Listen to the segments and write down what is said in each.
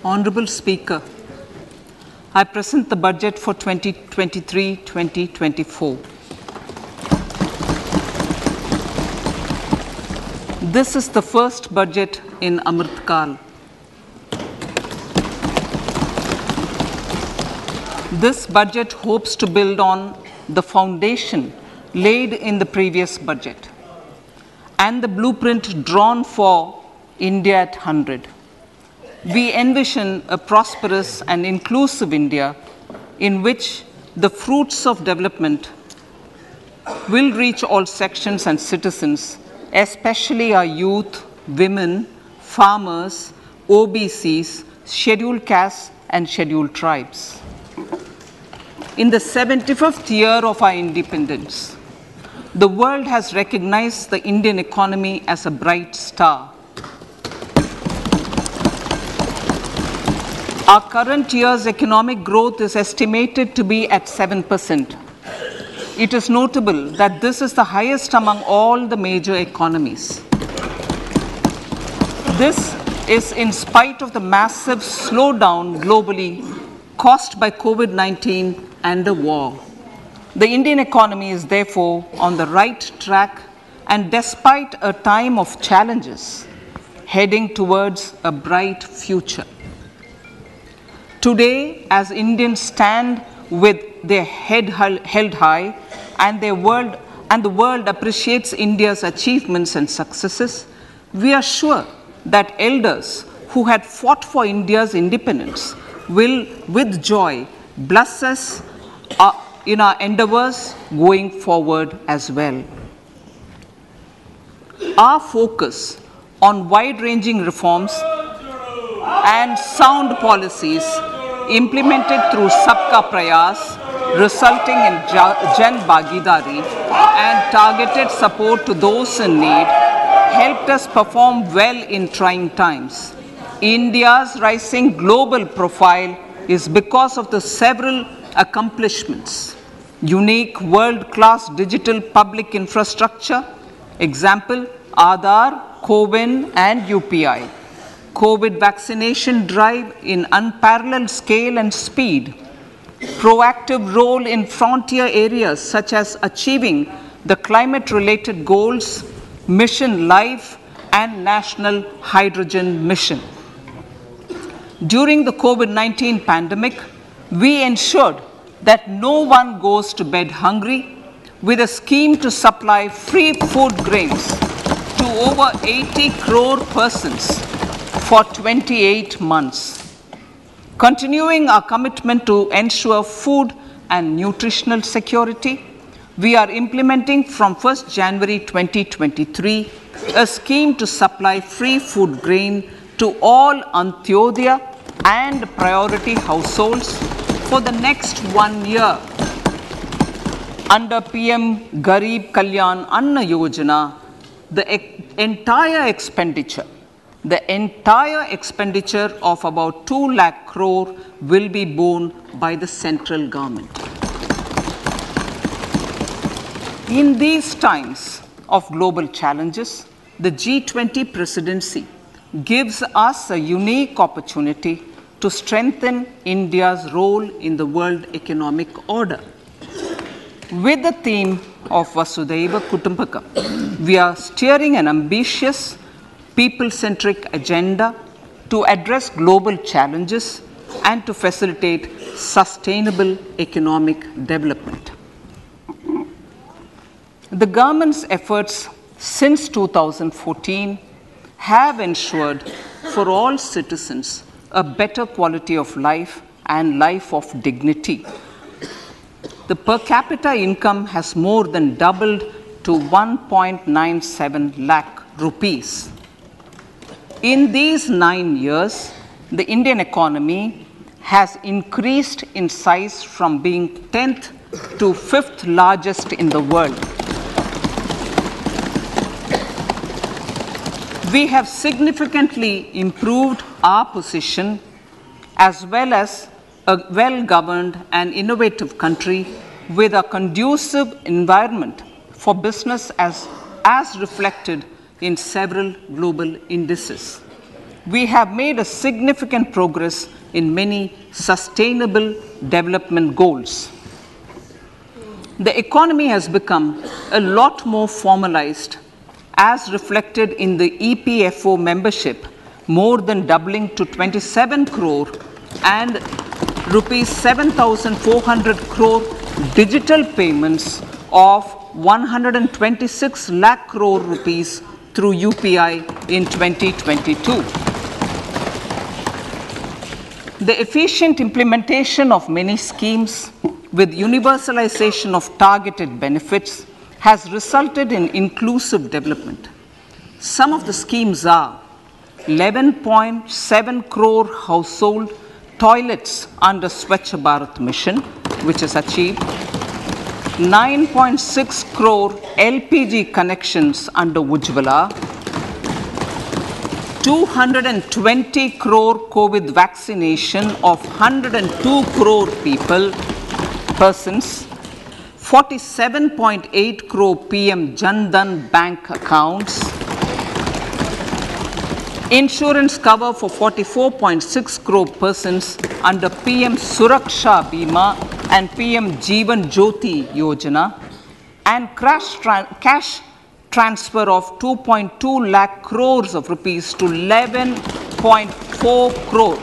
Honorable Speaker, I present the budget for 2023-2024. This is the first budget in Amrit Kal. This budget hopes to build on the foundation laid in the previous budget and the blueprint drawn for India at 100. We envision a prosperous and inclusive India in which the fruits of development will reach all sections and citizens, especially our youth, women, farmers, OBCs, scheduled castes, and scheduled tribes. In the 75th year of our independence, the world has recognized the Indian economy as a bright star. Our current year's economic growth is estimated to be at 7%. It is notable that this is the highest among all the major economies. This is in spite of the massive slowdown globally caused by COVID-19 and the war. The Indian economy is therefore on the right track and despite a time of challenges, heading towards a bright future. Today, as Indians stand with their head held high and the world appreciates India's achievements and successes, we are sure that elders who had fought for India's independence will, with joy, bless us in our endeavors going forward as well. Our focus on wide-ranging reforms and sound policies implemented through Sabka Prayas, resulting in Jan Bhagidari and targeted support to those in need, helped us perform well in trying times. India's rising global profile is because of the several accomplishments. Unique world-class digital public infrastructure, example, Aadhaar, CoWIN and UPI. COVID vaccination drive in unparalleled scale and speed. Proactive role in frontier areas such as achieving the climate-related goals, Mission Life and National Hydrogen Mission. During the COVID-19 pandemic, we ensured that no one goes to bed hungry with a scheme to supply free food grains to over 80 crore persons for 28 months. Continuing our commitment to ensure food and nutritional security, we are implementing from 1st January 2023 a scheme to supply free food grain to all Antyodaya and priority households for the next 1 year. Under PM Garib Kalyan Anna Yojana, the entire expenditure of about 2 lakh crore will be borne by the central government. In these times of global challenges, the G20 presidency gives us a unique opportunity to strengthen India's role in the world economic order. With the theme of Vasudhaiva Kutumbakam, we are steering an ambitious, people-centric agenda to address global challenges and to facilitate sustainable economic development. The government's efforts since 2014 have ensured for all citizens a better quality of life and life of dignity. The per capita income has more than doubled to 1.97 lakh rupees. In these 9 years, the Indian economy has increased in size from being 10th to 5th largest in the world. We have significantly improved our position as well as a well-governed and innovative country with a conducive environment for business as reflected in several global indices. we have made a significant progress in many sustainable development goals. The economy has become a lot more formalized, as reflected in the EPFO membership, more than doubling to 27 crore, and rupees 7,400 crore digital payments of 126 lakh crore rupees through UPI in 2022. The efficient implementation of many schemes with universalization of targeted benefits has resulted in inclusive development. Some of the schemes are 11.7 crore household toilets under Swachh Bharat mission, which is achieved, 9.6 crore LPG connections under Ujjwala, 220 crore COVID vaccination of 102 crore persons, 47.8 crore PM Jan Dhan bank accounts, insurance cover for 44.6 crore persons under PM Suraksha Bima and PM Jeevan Jyoti Yojana, and cash transfer of 2.2 lakh crores of rupees to 11.4 crore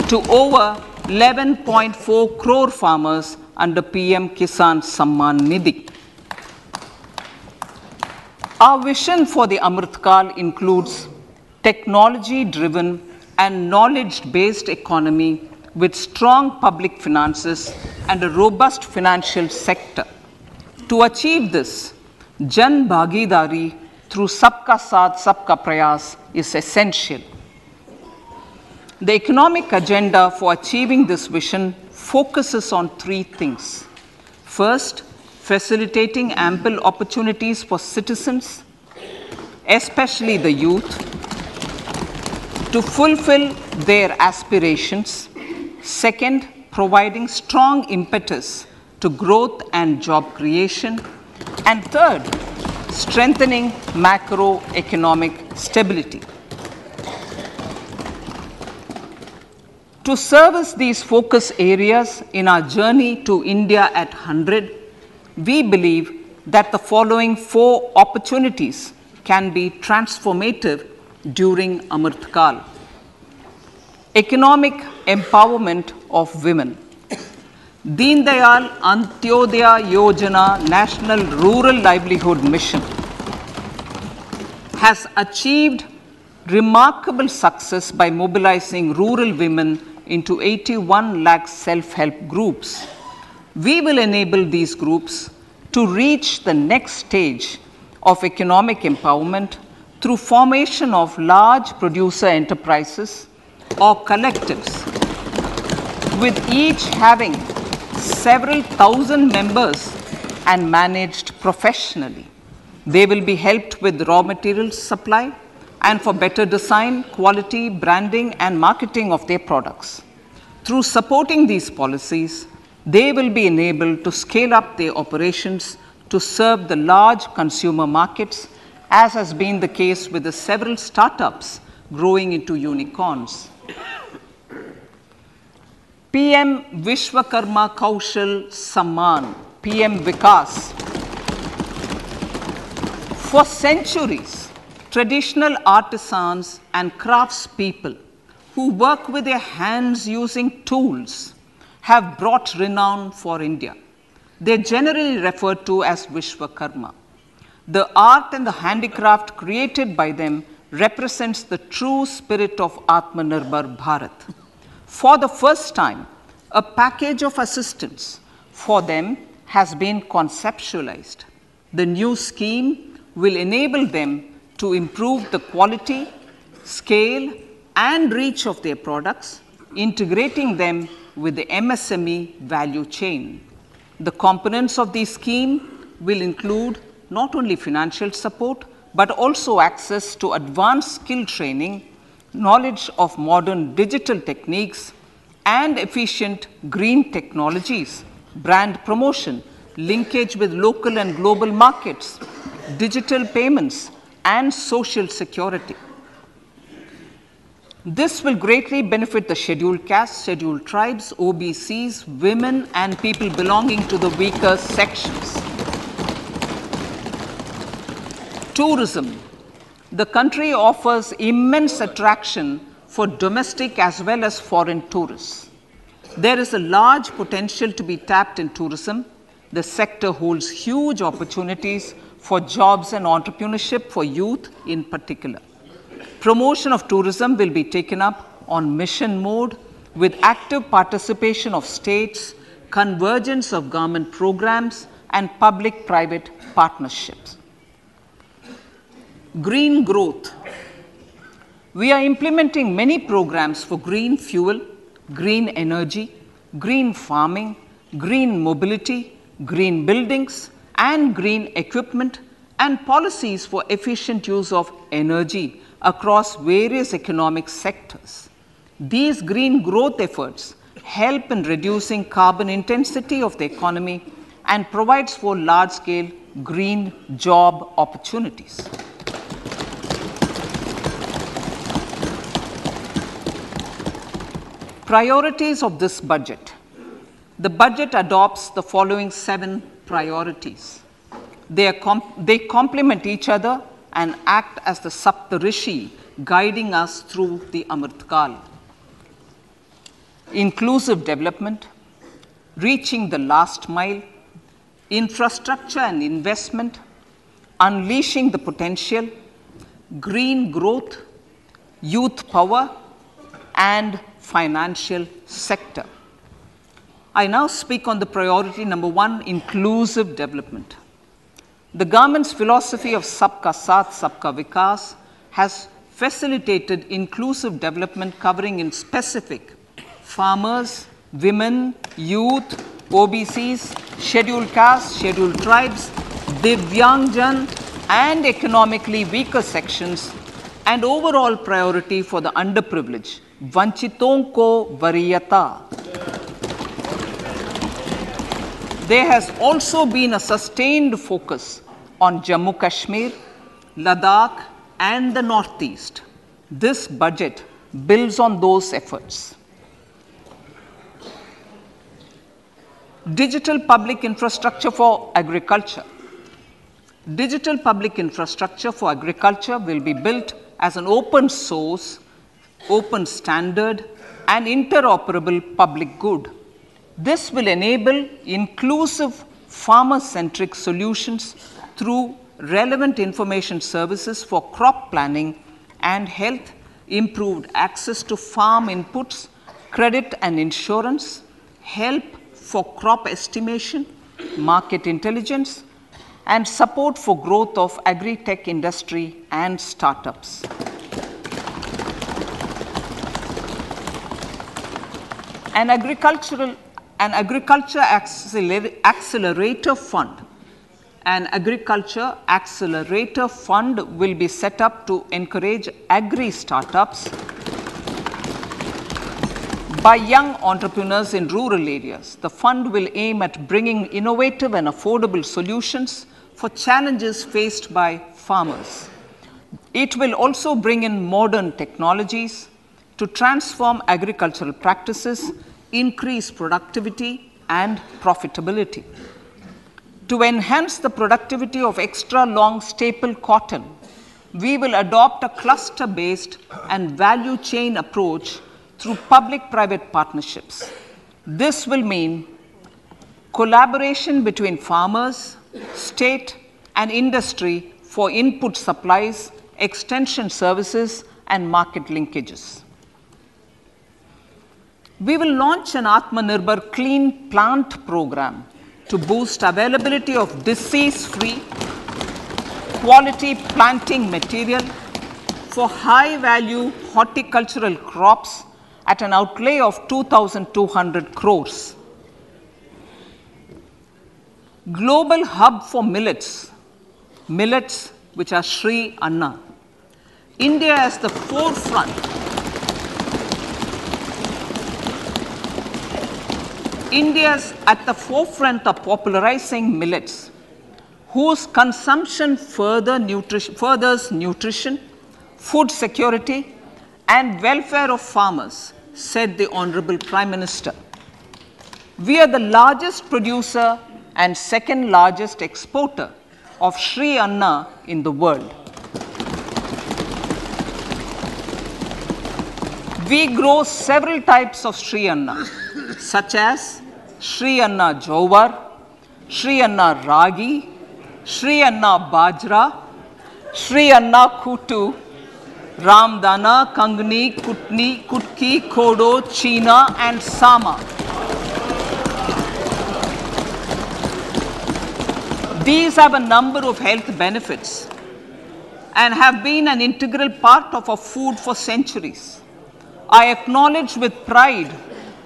to over 11.4 crore farmers under PM Kisan Samman Nidhi. Our vision for the Amrit Kal includes technology-driven and knowledge-based economy with strong public finances and a robust financial sector. To achieve this, Jan Bhagidari through Sabka Saath, Sabka Prayas is essential. The economic agenda for achieving this vision focuses on three things. First, facilitating ample opportunities for citizens, especially the youth, to fulfill their aspirations. Second, providing strong impetus to growth and job creation. And third, strengthening macroeconomic stability. To service these focus areas in our journey to India at 100, we believe that the following four opportunities can be transformative during Amrit Kal. Economic empowerment of women. Deen Dayal Antyodaya Yojana National Rural Livelihood Mission has achieved remarkable success by mobilizing rural women into 81 lakh self-help groups. We will enable these groups to reach the next stage of economic empowerment through formation of large producer enterprises or collectives, with each having several thousand members and managed professionally. They will be helped with raw materials supply and for better design, quality, branding, and marketing of their products. Through supporting these policies, they will be enabled to scale up their operations to serve the large consumer markets, as has been the case with the several startups growing into unicorns. PM Vishwakarma Kaushal Samman, PM Vikas. For centuries, traditional artisans and craftspeople who work with their hands using tools have brought renown for India. They are generally referred to as Vishwakarma. The art and the handicraft created by them represents the true spirit of Atmanirbhar Bharat. For the first time, a package of assistance for them has been conceptualized. The new scheme will enable them to improve the quality, scale, and reach of their products, integrating them with the MSME value chain. The components of this scheme will include not only financial support, but also access to advanced skill training, knowledge of modern digital techniques, and efficient green technologies, brand promotion, linkage with local and global markets, digital payments, and social security. This will greatly benefit the scheduled castes, scheduled tribes, OBCs, women, and people belonging to the weaker sections. Tourism. The country offers immense attraction for domestic as well as foreign tourists. There is a large potential to be tapped in tourism. The sector holds huge opportunities for jobs and entrepreneurship for youth in particular. Promotion of tourism will be taken up on mission mode with active participation of states, convergence of government programs, and public-private partnerships. Green growth. We are implementing many programs for green fuel, green energy, green farming, green mobility, green buildings, and green equipment, and policies for efficient use of energy across various economic sectors. These green growth efforts help in reducing carbon intensity of the economy and provides for large-scale green job opportunities. Priorities of this budget. The budget adopts the following 7 priorities. They complement each other and act as the Saptarishi guiding us through the Amritkal. Inclusive development, reaching the last mile, infrastructure and investment, unleashing the potential, green growth, youth power, and financial sector. I now speak on the priority number 1, inclusive development. The government's philosophy of Sabka Saath, Sabka Vikas has facilitated inclusive development covering in specific farmers, women, youth, OBCs, scheduled castes, scheduled tribes, Divyangjan, and economically weaker sections, and overall priority for the underprivileged, Vanchiton ko Variyata. There has also been a sustained focus on Jammu Kashmir, Ladakh, and the Northeast. This budget builds on those efforts. Digital public infrastructure for agriculture. Digital public infrastructure for agriculture will be built as an open source, open standard, and interoperable public good. This will enable inclusive farmer-centric solutions through relevant information services for crop planning and health, improved access to farm inputs, credit and insurance, help for crop estimation, market intelligence, and support for growth of agri-tech industry and startups. An agriculture accelerator fund. An agriculture accelerator fund will be set up to encourage agri-startups by young entrepreneurs in rural areas. The fund will aim at bringing innovative and affordable solutions for challenges faced by farmers. It will also bring in modern technologies to transform agricultural practices, increase productivity and profitability. To enhance the productivity of extra long staple cotton, we will adopt a cluster-based and value chain approach through public-private partnerships. This will mean collaboration between farmers, state, and industry for input supplies, extension services, and market linkages. We will launch an Atmanirbhar Clean Plant program to boost availability of disease-free, quality planting material for high-value horticultural crops at an outlay of 2,200 crores. Global hub for millets, which are Sri Anna. India is the forefront. India is at the forefront of popularizing millets, whose consumption furthers nutrition, food security, and welfare of farmers, said the Honorable Prime Minister. We are the largest producer and second largest exporter of Sri Anna in the world. We grow several types of Sri Anna, such as Sri Anna Jowar, Sri Anna Ragi, Sri Anna Bajra, Sri Anna Kutu, Ramdana, Kangni, Kutni, Kutki, Kodo, China, and Sama. These have a number of health benefits and have been an integral part of our food for centuries. I acknowledge with pride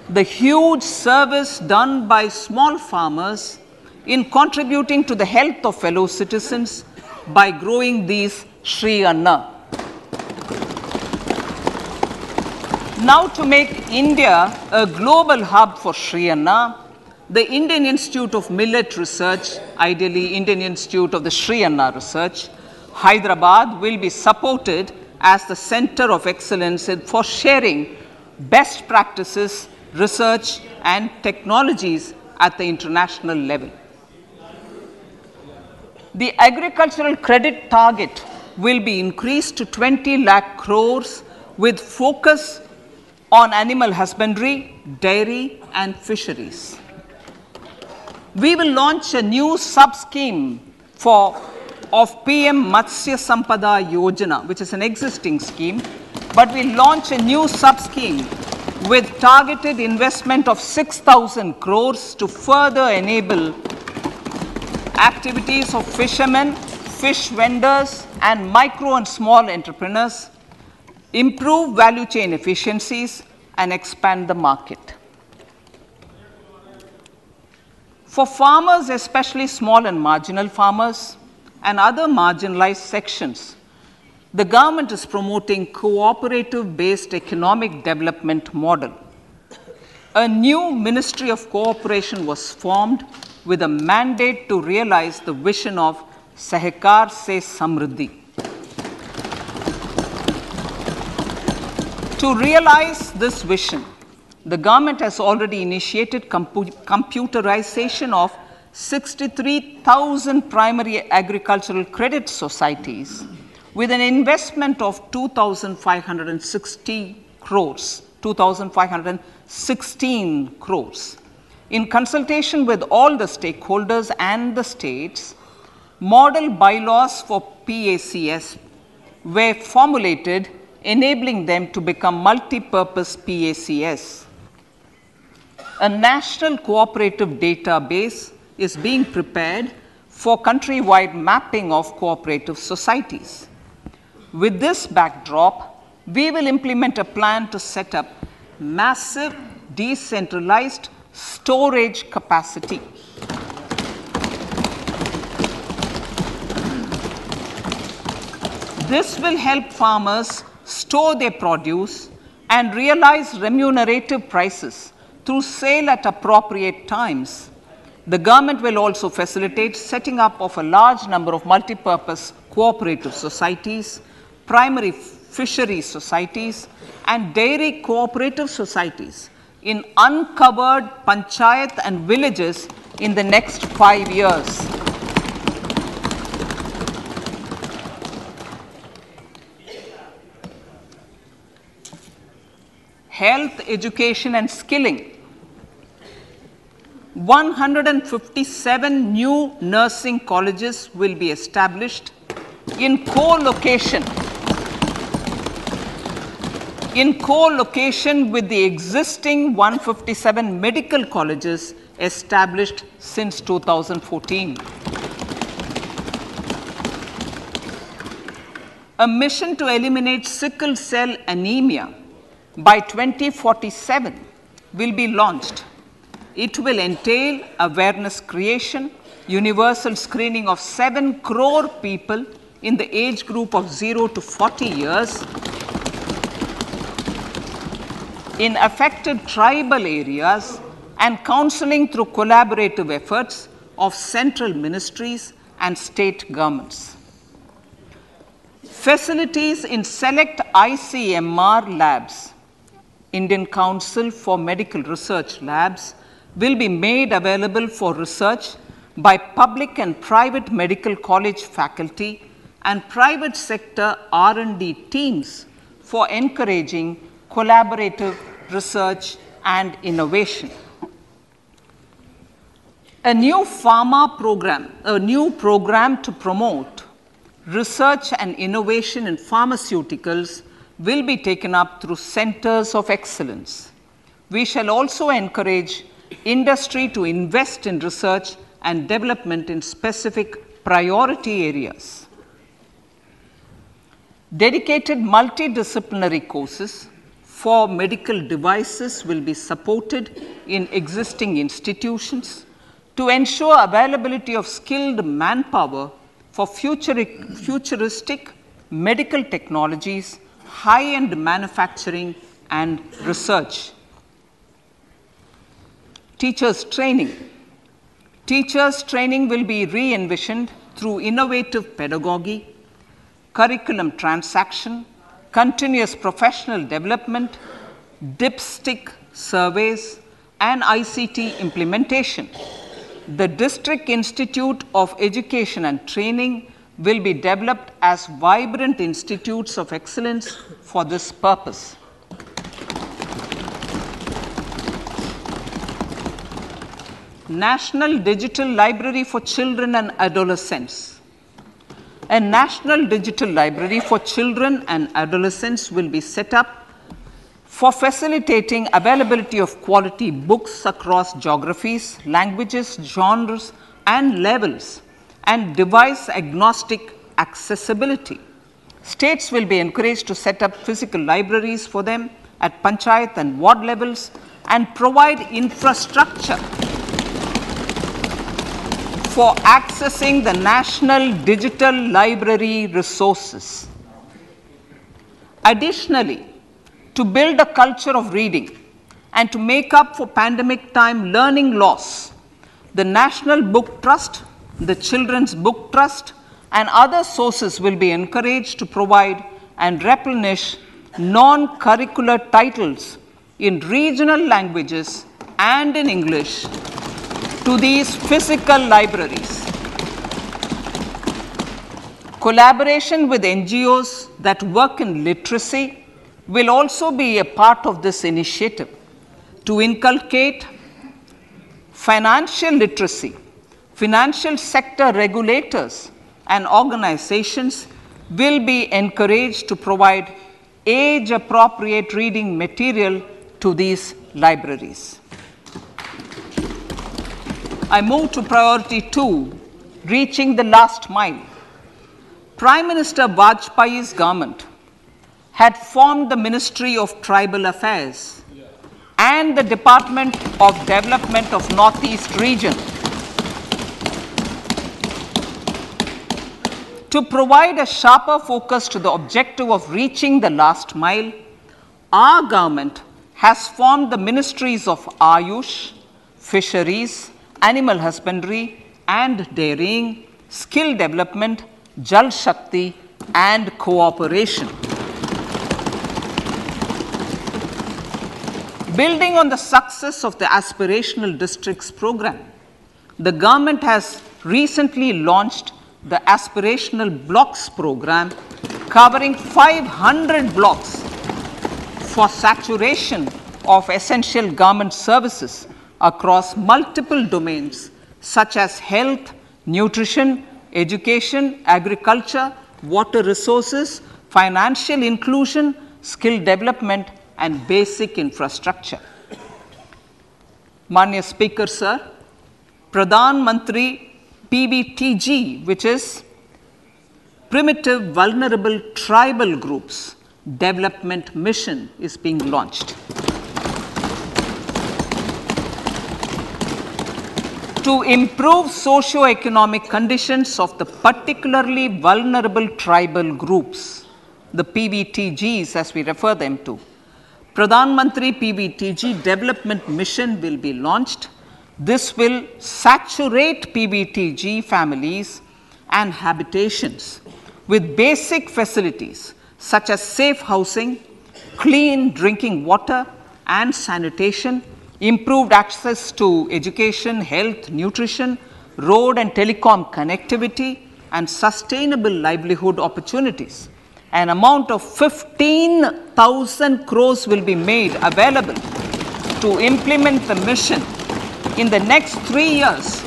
the huge service done by small farmers in contributing to the health of fellow citizens by growing these Sri Anna. Now, to make India a global hub for Sri Anna, the Indian Institute of Millet Research, ideally Indian Institute of the Sri Anna Research, Hyderabad, will be supported as the center of excellence for sharing best practices, research, and technologies at the international level. The agricultural credit target will be increased to 20 lakh crores with focus on animal husbandry, dairy, and fisheries. We will launch a new sub-scheme of PM Matsya Sampada Yojana, which is an existing scheme, but we launch a new sub-scheme with targeted investment of 6,000 crores to further enable activities of fishermen, fish vendors, and micro and small entrepreneurs, improve value chain efficiencies, and expand the market. For farmers, especially small and marginal farmers and other marginalized sections, the government is promoting cooperative-based economic development model. A new Ministry of Cooperation was formed with a mandate to realize the vision of Sahkar Se Samriddhi. To realize this vision, the government has already initiated computerization of 63,000 primary agricultural credit societies with an investment of 2,560 crores, 2,516 crores. In consultation with all the stakeholders and the states, model bylaws for PACS were formulated, enabling them to become multi-purpose PACS. A national cooperative database is being prepared for countrywide mapping of cooperative societies. With this backdrop, we will implement a plan to set up massive decentralized storage capacity. This will help farmers store their produce and realize remunerative prices through sale at appropriate times. The government will also facilitate setting up of a large number of multi-purpose cooperative societies, primary fisheries societies, and dairy cooperative societies in uncovered panchayat and villages in the next 5 years. Health, education, and skilling. 157 new nursing colleges will be established in co-location with the existing 157 medical colleges established since 2014. A mission to eliminate sickle cell anemia by 2047 will be launched. It will entail awareness creation, universal screening of 7 crore people in the age group of 0 to 40 years in affected tribal areas, and counseling through collaborative efforts of central ministries and state governments. Facilities in select ICMR labs, Indian Council for Medical Research Labs, will be made available for research by public and private medical college faculty and private sector R&D teams for encouraging collaborative research and innovation. A new program to promote research and innovation in pharmaceuticals will be taken up through centers of excellence. We shall also encourage industry to invest in research and development in specific priority areas. Dedicated multidisciplinary courses for medical devices will be supported in existing institutions to ensure availability of skilled manpower for futuristic medical technologies, high-end manufacturing, and research. Teachers' training. Teachers' training will be re-envisioned through innovative pedagogy, curriculum transaction, continuous professional development, dipstick surveys, and ICT implementation. The District Institute of Education and Training will be developed as vibrant institutes of excellence for this purpose. National Digital Library for Children and Adolescents. A National Digital Library for Children and Adolescents will be set up for facilitating availability of quality books across geographies, languages, genres, and levels, and device-agnostic accessibility. States will be encouraged to set up physical libraries for them at panchayat and ward levels and provide infrastructure for accessing the national digital library resources. Additionally, to build a culture of reading and to make up for pandemic time learning loss, the National Book Trust, the Children's Book Trust, and other sources will be encouraged to provide and replenish non-curricular titles in regional languages and in English to these physical libraries. Collaboration with NGOs that work in literacy will also be a part of this initiative to inculcate financial literacy. Financial sector regulators and organizations will be encouraged to provide age-appropriate reading material to these libraries. I move to priority 2, reaching the last mile. Prime Minister Vajpayee's government had formed the Ministry of Tribal Affairs and the Department of Development of Northeast Region to provide a sharper focus to the objective of reaching the last mile. Our government has formed the Ministries of Ayush, Fisheries, Animal Husbandry and Dairying, Skill Development, Jal Shakti and Cooperation. Building on the success of the Aspirational Districts program, the government has recently launched the Aspirational Blocks program, covering 500 blocks for saturation of essential government services across multiple domains such as health, nutrition, education, agriculture, water resources, financial inclusion, skill development, and basic infrastructure. Manya Speaker, sir, Pradhan Mantri PBTG, which is Primitive Vulnerable Tribal Groups Development Mission, is being launched. To improve socio-economic conditions of the particularly vulnerable tribal groups, the PBTGs as we refer them to, Pradhan Mantri PBTG Development Mission will be launched. This will saturate PBTG families and habitations with basic facilities such as safe housing, clean drinking water and sanitation, improved access to education, health, nutrition, road and telecom connectivity, and sustainable livelihood opportunities. An amount of 15,000 crores will be made available to implement the mission in the next 3 years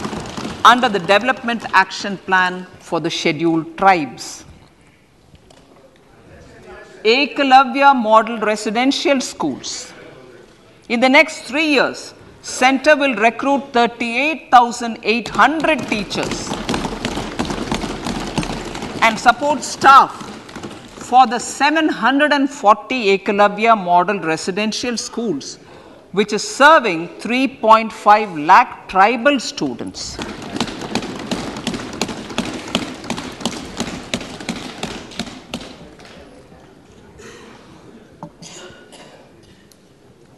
under the Development Action Plan for the Scheduled Tribes. Ekalavya Model Residential Schools. In the next 3 years, Center will recruit 38,800 teachers and support staff for the 740 Ekalavya Model Residential Schools, which is serving 3.5 lakh tribal students.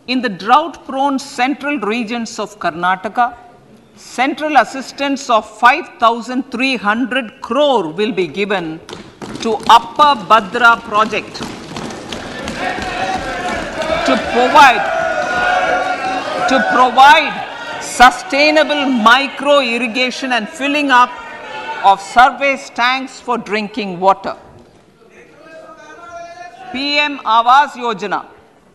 In the drought-prone central regions of Karnataka, central assistance of 5,300 crore will be given to Upper Bhadra project to provide sustainable micro irrigation and filling up of surface tanks for drinking water. PM Awas Yojana.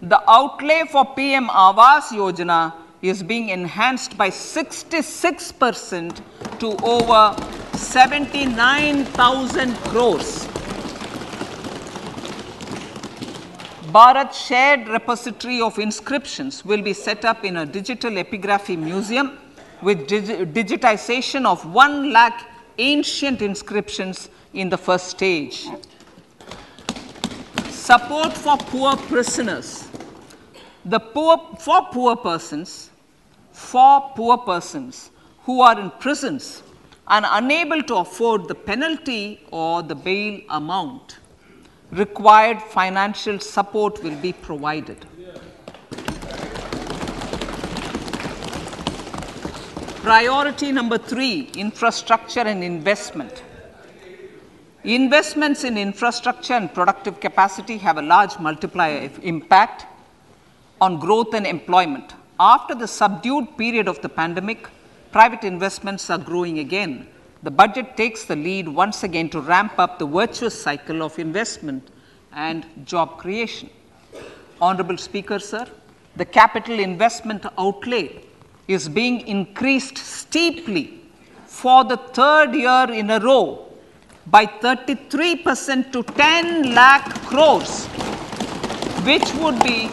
The outlay for PM Awas Yojana is being enhanced by 66% to over 79,000 crores. Bharat Shared Repository of Inscriptions will be set up in a digital epigraphy museum with digitization of 1 lakh ancient inscriptions in the first stage. Support for poor prisoners. For poor persons who are in prisons and unable to afford the penalty or the bail amount, required financial support will be provided. Priority number 3, infrastructure and investment. Investments in infrastructure and productive capacity have a large multiplier impact on growth and employment. After the subdued period of the pandemic, private investments are growing again. The budget takes the lead once again to ramp up the virtuous cycle of investment and job creation. Honorable Speaker, sir, the capital investment outlay is being increased steeply for the 3rd year in a row by 33% to 10 lakh crores, which would be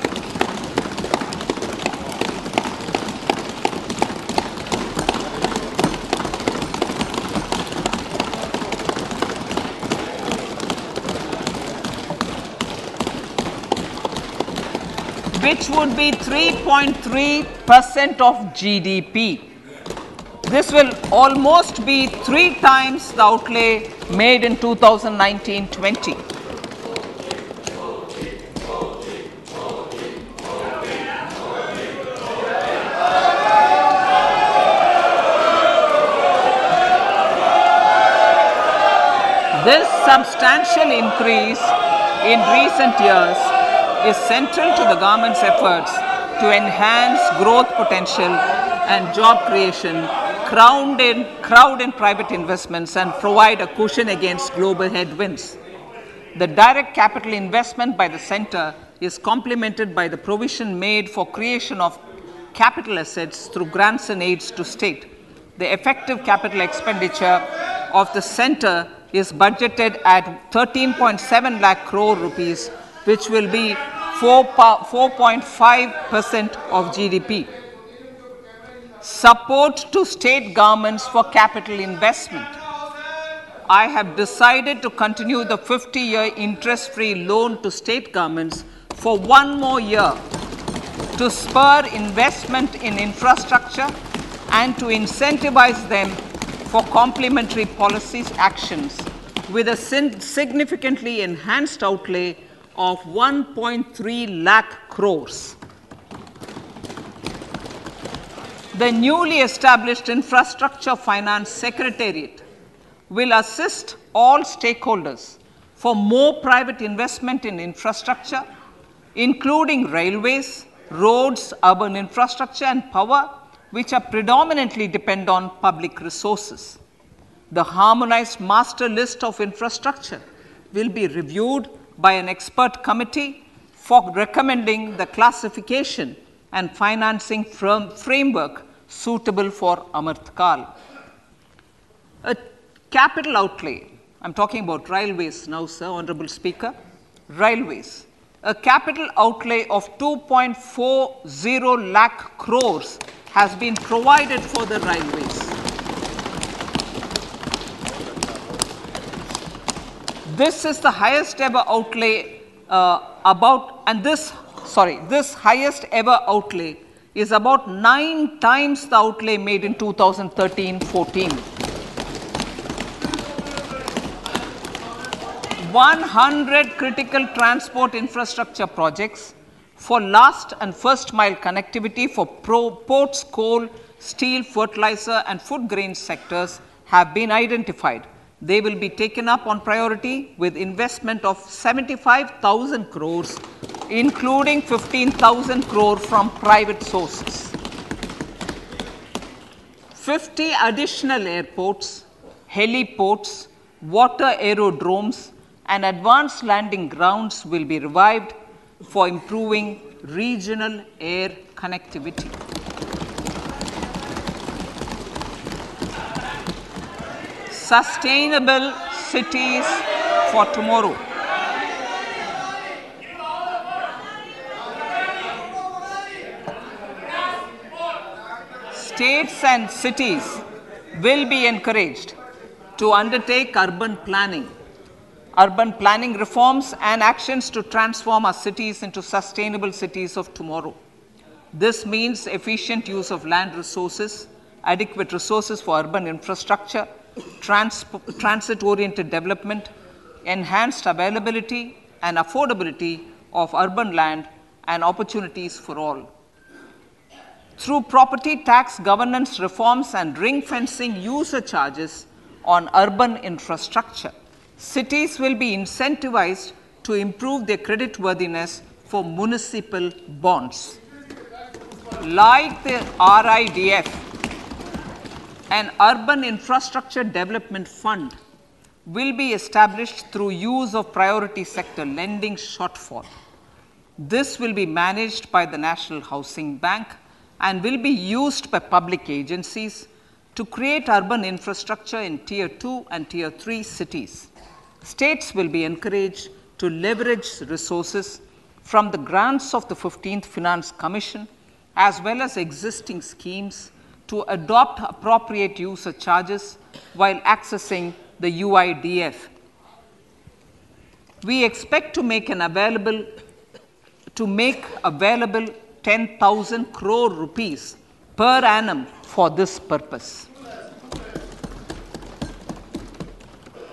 which would be 3.3% of GDP. This will almost be 3 times the outlay made in 2019-20. This substantial increase in recent years is central to the government's efforts to enhance growth potential and job creation, crowd in private investments, and provide a cushion against global headwinds. The direct capital investment by the center is complemented by the provision made for creation of capital assets through grants and aids to state. The effective capital expenditure of the center is budgeted at 13.7 lakh crore rupees, which will be 4.5% of GDP. Support to state governments for capital investment. I have decided to continue the 50-year interest-free loan to state governments for 1 more year to spur investment in infrastructure and to incentivize them for complementary policies actions with a significantly enhanced outlay of 1.3 lakh crores. The newly established Infrastructure Finance Secretariat will assist all stakeholders for more private investment in infrastructure, including railways, roads, urban infrastructure, and power, which are predominantly depend on public resources. The harmonized master list of infrastructure will be reviewed by an expert committee for recommending the classification and financing framework suitable for Amartkal. A capital outlay, I'm talking about railways now, sir, Honorable Speaker, railways. A capital outlay of 2.40 lakh crores has been provided for the railways. This is the highest ever outlay this highest ever outlay is about 9 times the outlay made in 2013-14. 100 critical transport infrastructure projects for last and first mile connectivity for ports, coal, steel, fertilizer and food grain sectors have been identified. They will be taken up on priority with investment of 75,000 crores, including 15,000 crore from private sources. 50 additional airports, heliports, water aerodromes, and advanced landing grounds will be revived for improving regional air connectivity. Sustainable cities for tomorrow. States and cities will be encouraged to undertake urban planning reforms and actions to transform our cities into sustainable cities of tomorrow. This means efficient use of land resources, adequate resources for urban infrastructure, transit-oriented development, enhanced availability and affordability of urban land and opportunities for all. Through property tax governance reforms and ring-fencing user charges on urban infrastructure, cities will be incentivized to improve their creditworthiness for municipal bonds. Like the RIDF, an urban infrastructure development fund will be established through use of priority sector lending shortfall. This will be managed by the National Housing Bank and will be used by public agencies to create urban infrastructure in Tier 2 and Tier 3 cities. States will be encouraged to leverage resources from the grants of the 15th Finance Commission as well as existing schemes to adopt appropriate user charges while accessing the UIDF. We expect to make available 10,000 crore rupees per annum for this purpose.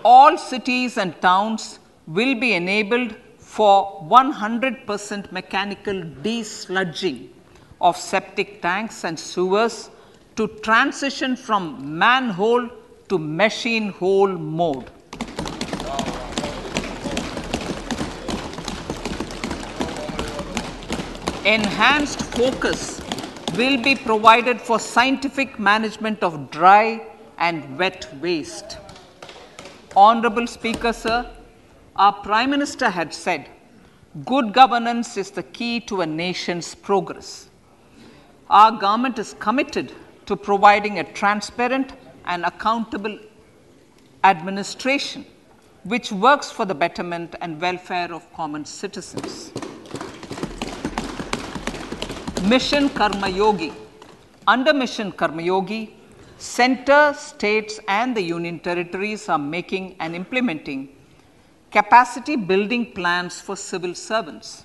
All cities and towns will be enabled for 100% mechanical desludging of septic tanks and sewers to transition from manhole to machine hole mode. Enhanced focus will be provided for scientific management of dry and wet waste. Honorable Speaker, sir, our Prime Minister had said, good governance is the key to a nation's progress. Our government is committed to providing a transparent and accountable administration which works for the betterment and welfare of common citizens. Mission Karma Yogi. Under Mission Karma Yogi, center, states and the union territories are making and implementing capacity building plans for civil servants.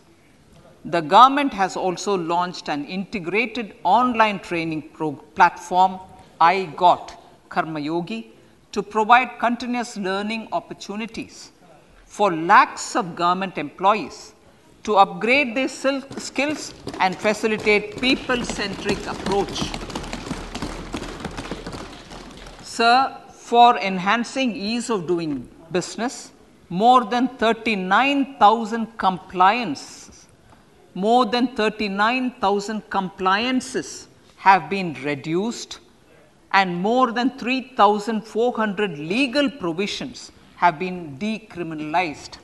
The government has also launched an integrated online training platform, I Got Karma Yogi, to provide continuous learning opportunities for lakhs of government employees to upgrade their skills and facilitate people-centric approach. Sir, for enhancing ease of doing business, more than 39,000 compliances have been reduced, and more than 3,400 legal provisions have been decriminalized.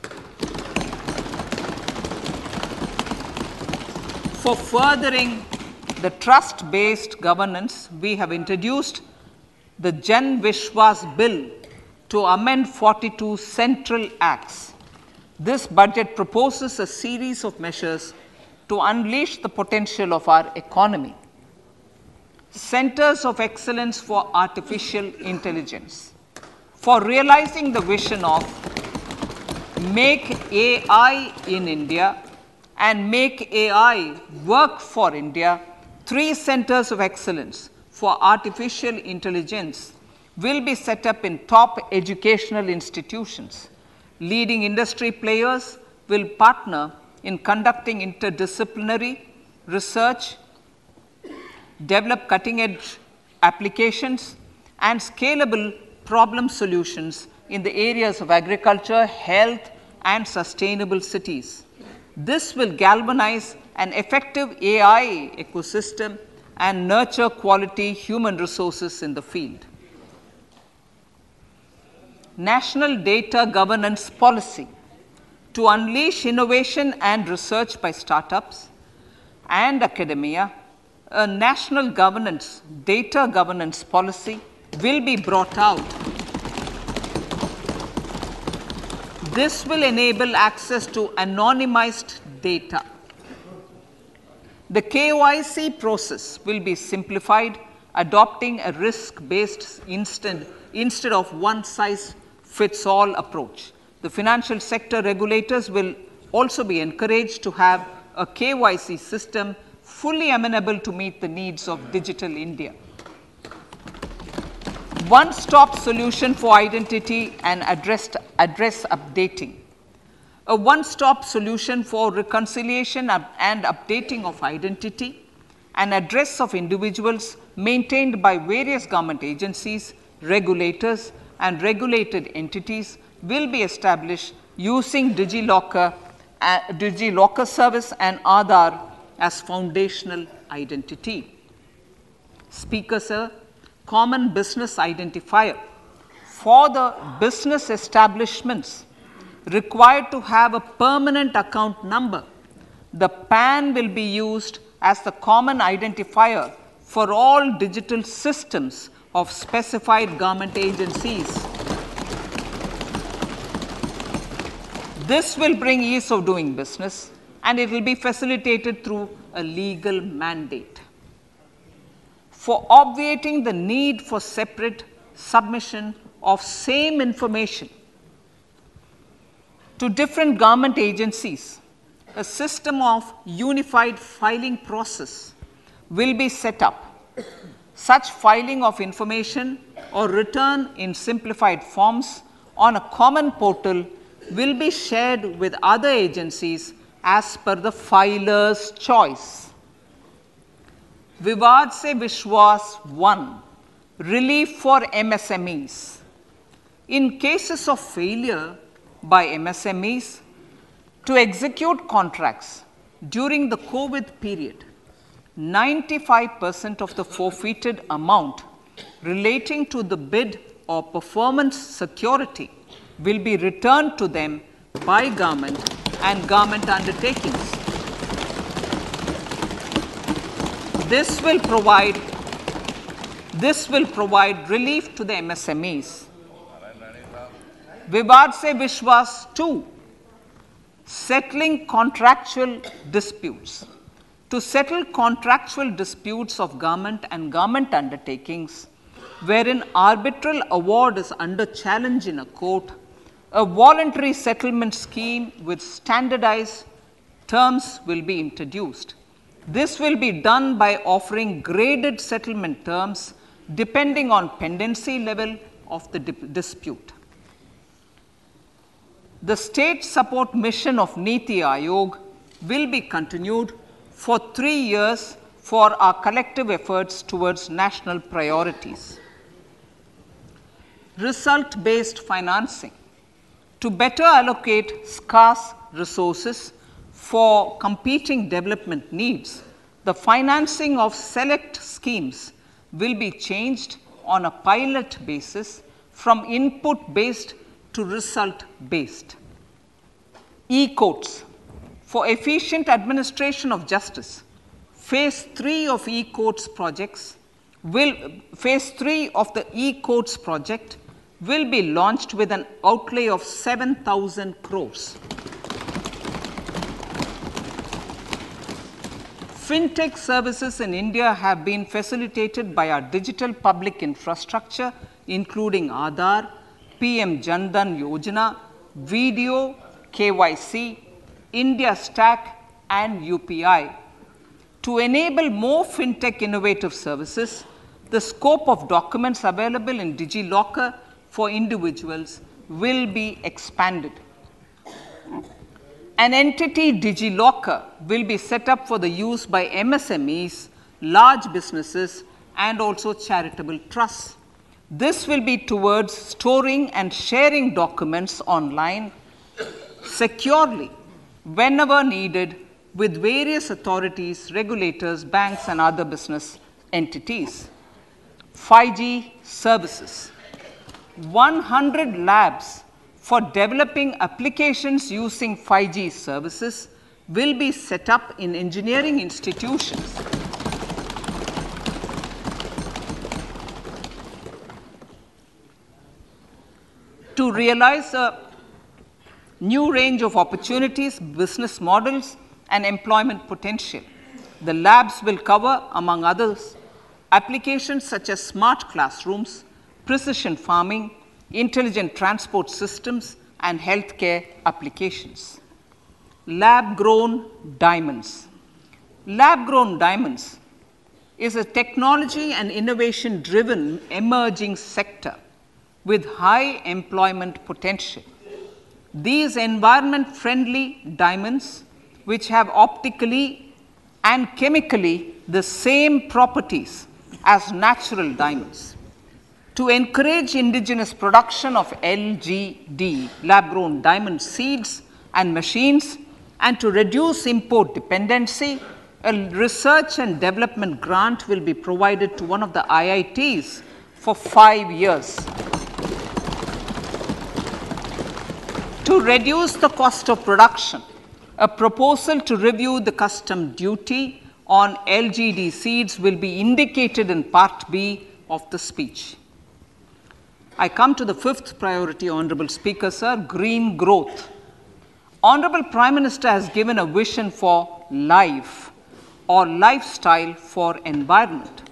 For furthering the trust-based governance, we have introduced the Jan Vishwas Bill to amend 42 central acts. This budget proposes a series of measures to unleash the potential of our economy. Centers of Excellence for Artificial Intelligence. For realizing the vision of Make AI in India and Make AI Work for India, 3 centers of excellence for artificial intelligence will be set up in top educational institutions. Leading industry players will partner in conducting interdisciplinary research, develop cutting-edge applications, and scalable problem solutions in the areas of agriculture, health, and sustainable cities. This will galvanize an effective AI ecosystem and nurture quality human resources in the field. National Data Governance Policy. To unleash innovation and research by startups and academia, a national data governance policy will be brought out. This will enable access to anonymized data. The KYC process will be simplified, adopting a risk-based instead of one-size-fits-all approach. The financial sector regulators will also be encouraged to have a KYC system fully amenable to meet the needs of digital India. One-stop solution for identity and address updating. A one-stop solution for reconciliation and updating of identity and address of individuals maintained by various government agencies, regulators, and regulated entities will be established using DigiLocker service and Aadhaar as foundational identity. Speaker, sir, common business identifier. For the business establishments required to have a permanent account number, the PAN will be used as the common identifier for all digital systems of specified government agencies. This will bring ease of doing business, and it will be facilitated through a legal mandate. For obviating the need for separate submission of same information to different government agencies, a system of unified filing process will be set up. Such filing of information or return in simplified forms on a common portal will be shared with other agencies as per the filer's choice. Vivad Se Vishwas 1, relief for MSMEs. In cases of failure by MSMEs to execute contracts during the COVID period, 95% of the forfeited amount relating to the bid or performance security will be returned to them by government and government undertakings. This will provide relief to the MSMEs. Vivad Se Vishwas 2, settling contractual disputes. To settle contractual disputes of government and government undertakings, wherein arbitral award is under challenge in a court, a voluntary settlement scheme with standardized terms will be introduced. This will be done by offering graded settlement terms depending on pendency level of the dispute. The state support mission of Niti Aayog will be continued for 3 years for our collective efforts towards national priorities. Result-based financing. to better allocate scarce resources for competing development needs, the financing of select schemes will be changed on a pilot basis from input-based to result-based. E-courts. For efficient administration of justice, Phase 3 of e-courts projects Phase 3 of the e-courts project will be launched with an outlay of 7,000 crores. Fintech services in India have been facilitated by our digital public infrastructure, including Aadhaar, PM Jan Dhan Yojana, Video, KYC, India Stack, and UPI. To enable more fintech innovative services, the scope of documents available in DigiLocker for individuals will be expanded. An entity, DigiLocker, will be set up for the use by MSMEs, large businesses, and also charitable trusts. This will be towards storing and sharing documents online securely whenever needed with various authorities, regulators, banks, and other business entities. 5G services. 100 labs for developing applications using 5G services will be set up in engineering institutions. To realize a new range of opportunities, business models, and employment potential, the labs will cover, among others, applications such as smart classrooms, precision farming, intelligent transport systems, and healthcare applications. Lab-grown diamonds. Lab-grown diamonds is a technology and innovation-driven emerging sector with high employment potential. These environment-friendly diamonds, which have optically and chemically the same properties as natural diamonds. To encourage indigenous production of LGD, lab-grown diamond seeds and machines, and to reduce import dependency, a research and development grant will be provided to one of the IITs for 5 years. To reduce the cost of production, a proposal to review the custom duty on LGD seeds will be indicated in Part B of the speech. I come to the fifth priority, Honorable Speaker, sir, green growth. Honorable Prime Minister has given a vision for life or lifestyle for environment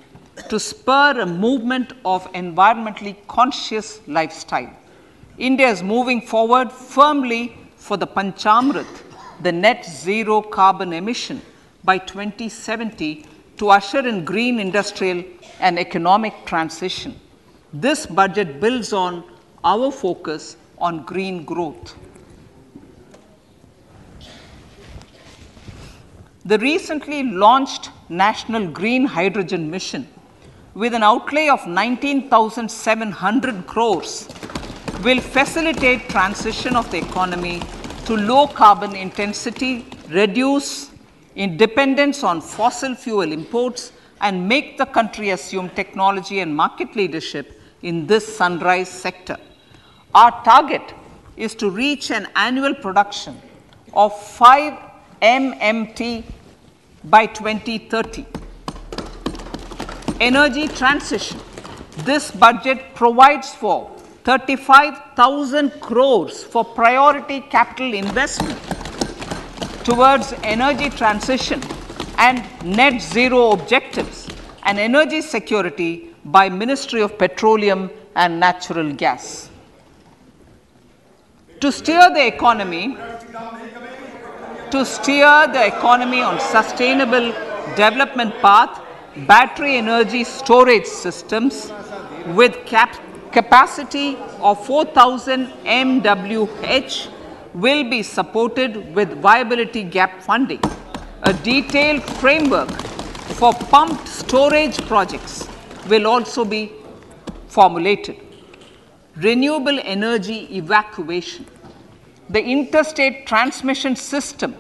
to spur a movement of environmentally conscious lifestyle. India is moving forward firmly for the Panchamrit, the net zero carbon emission by 2070 to usher in green industrial and economic transition. This budget builds on our focus on green growth. The recently launched National Green Hydrogen Mission, with an outlay of 19,700 crores, will facilitate transition of the economy to low carbon intensity, reduce dependence on fossil fuel imports, and make the country assume technology and market leadership in this sunrise sector. Our target is to reach an annual production of 5 MMT by 2030. Energy transition. This budget provides for 35,000 crores for priority capital investment towards energy transition and net zero objectives and energy security by Ministry of Petroleum and Natural Gas. To steer the economy on sustainable development path, battery energy storage systems with capacity of 4,000 MWH will be supported with viability gap funding. A detailed framework for pumped storage projects will also be formulated. Renewable energy evacuation. the interstate transmission system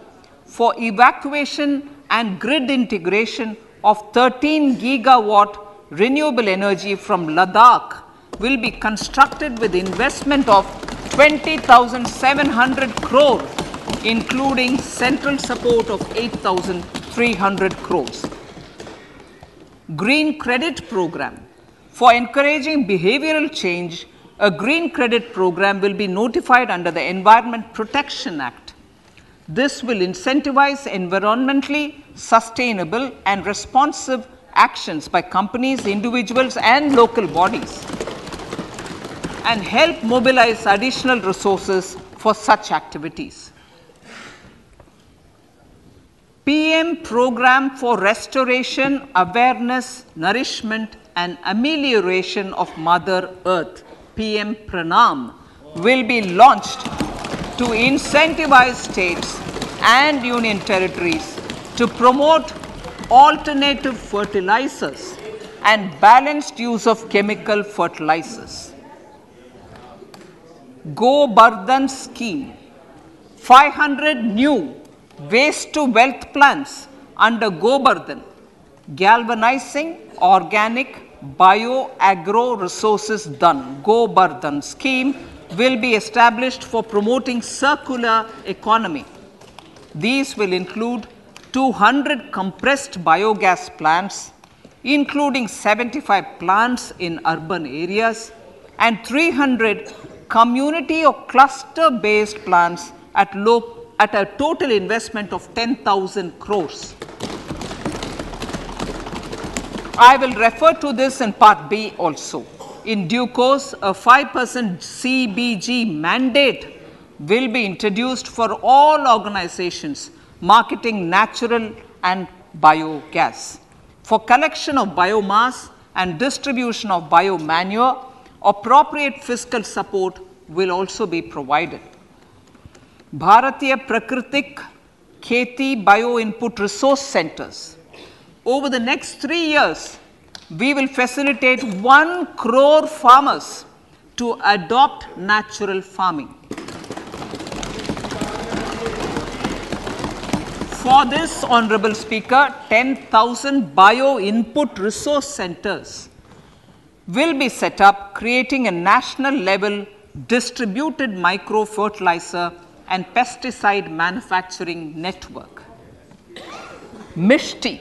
for evacuation and grid integration of 13 gigawatt renewable energy from Ladakh will be constructed with investment of 20,700 crore, including central support of 8,300 crores. Green Credit Program. For encouraging behavioral change, a green credit program will be notified under the Environment Protection Act. This will incentivize environmentally sustainable and responsive actions by companies, individuals, and local bodies, and help mobilize additional resources for such activities. PM Program for Restoration, Awareness, Nourishment, and Amelioration of Mother Earth, PM Pranam, will be launched to incentivize states and union territories to promote alternative fertilizers and balanced use of chemical fertilizers. Gobardhan Scheme. 500 new waste to wealth plants under Gobardhan, galvanizing organic bio-agro resources done. Gobardhan scheme will be established for promoting circular economy. These will include 200 compressed biogas plants, including 75 plants in urban areas, and 300 community or cluster-based plants at a total investment of 10,000 crores. I will refer to this in part B also. In due course, a 5% CBG mandate will be introduced for all organizations marketing natural and biogas. For collection of biomass and distribution of biomanure, appropriate fiscal support will also be provided. Bharatiya Prakritik Kheti Bio Input Resource Centers. Over the next 3 years, we will facilitate 1 crore farmers to adopt natural farming. For this, Honorable Speaker, 10,000 bio input resource centers will be set up, creating a national level distributed micro fertilizer and pesticide manufacturing network. Mishti.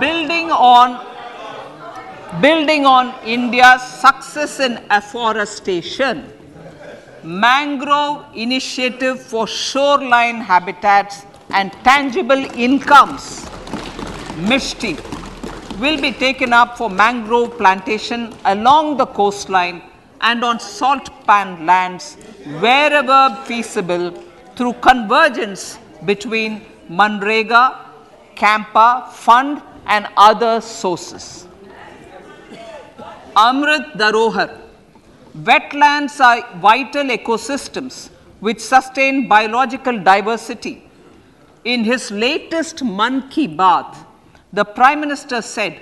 Building on India's success in afforestation, mangrove initiative for shoreline habitats and tangible incomes, Mishti, will be taken up for mangrove plantation along the coastline and on salt pan lands wherever feasible through convergence between Manrega, Campa, Fund and other sources. Amrit Dharohar. Wetlands are vital ecosystems which sustain biological diversity. In his latest Mann Ki Baat, the Prime Minister said,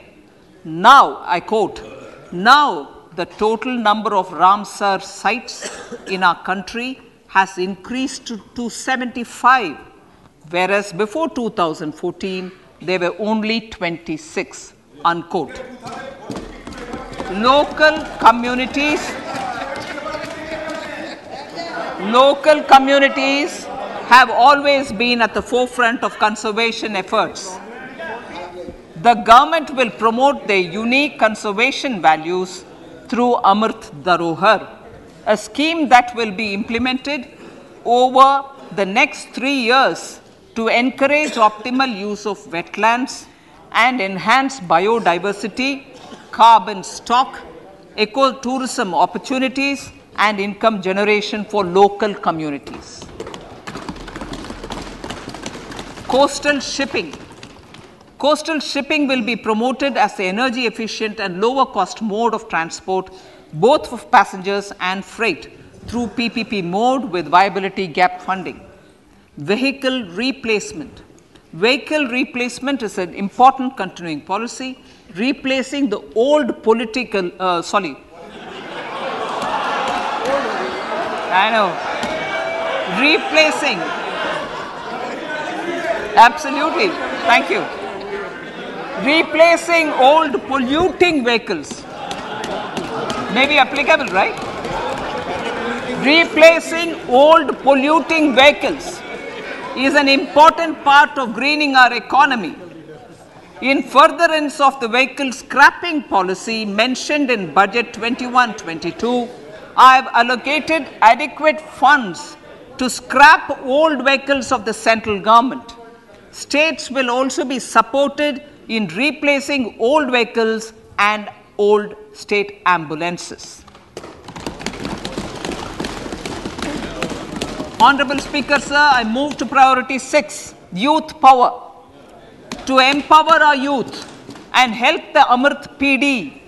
now, I quote, now the total number of Ramsar sites in our country has increased to 75, whereas before 2014, there were only 26, unquote. Local communities have always been at the forefront of conservation efforts. The government will promote their unique conservation values through Amrit Dharohar, a scheme that will be implemented over the next 3 years to encourage optimal use of wetlands and enhance biodiversity, carbon stock, ecotourism opportunities, and income generation for local communities. Coastal shipping. Coastal shipping will be promoted as the energy efficient and lower cost mode of transport, both for passengers and freight, through PPP mode with viability gap funding. Vehicle replacement. Vehicle replacement is an important continuing policy, replacing the old I know. Replacing. Absolutely. Thank you. Replacing old polluting vehicles. Maybe applicable, right? Replacing old polluting vehicles is an important part of greening our economy. In furtherance of the vehicle scrapping policy mentioned in Budget 21-22, I have allocated adequate funds to scrap old vehicles of the central government. States will also be supported in replacing old vehicles and old state ambulances. Honorable Speaker, sir, I move to priority 6, youth power. To empower our youth and help the Amrit PD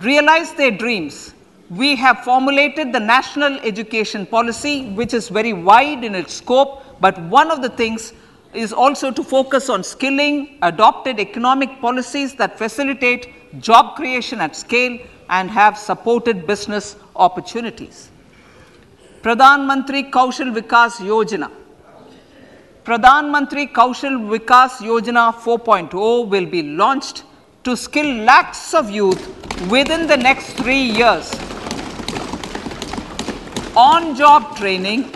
realize their dreams, we have formulated the National Education Policy, which is very wide in its scope, but one of the things is also to focus on skilling, adopted economic policies that facilitate job creation at scale and have supported business opportunities. Pradhan Mantri Kaushal Vikas Yojana. Pradhan Mantri Kaushal Vikas Yojana 4.0 will be launched to skill lakhs of youth within the next 3 years. On-job training,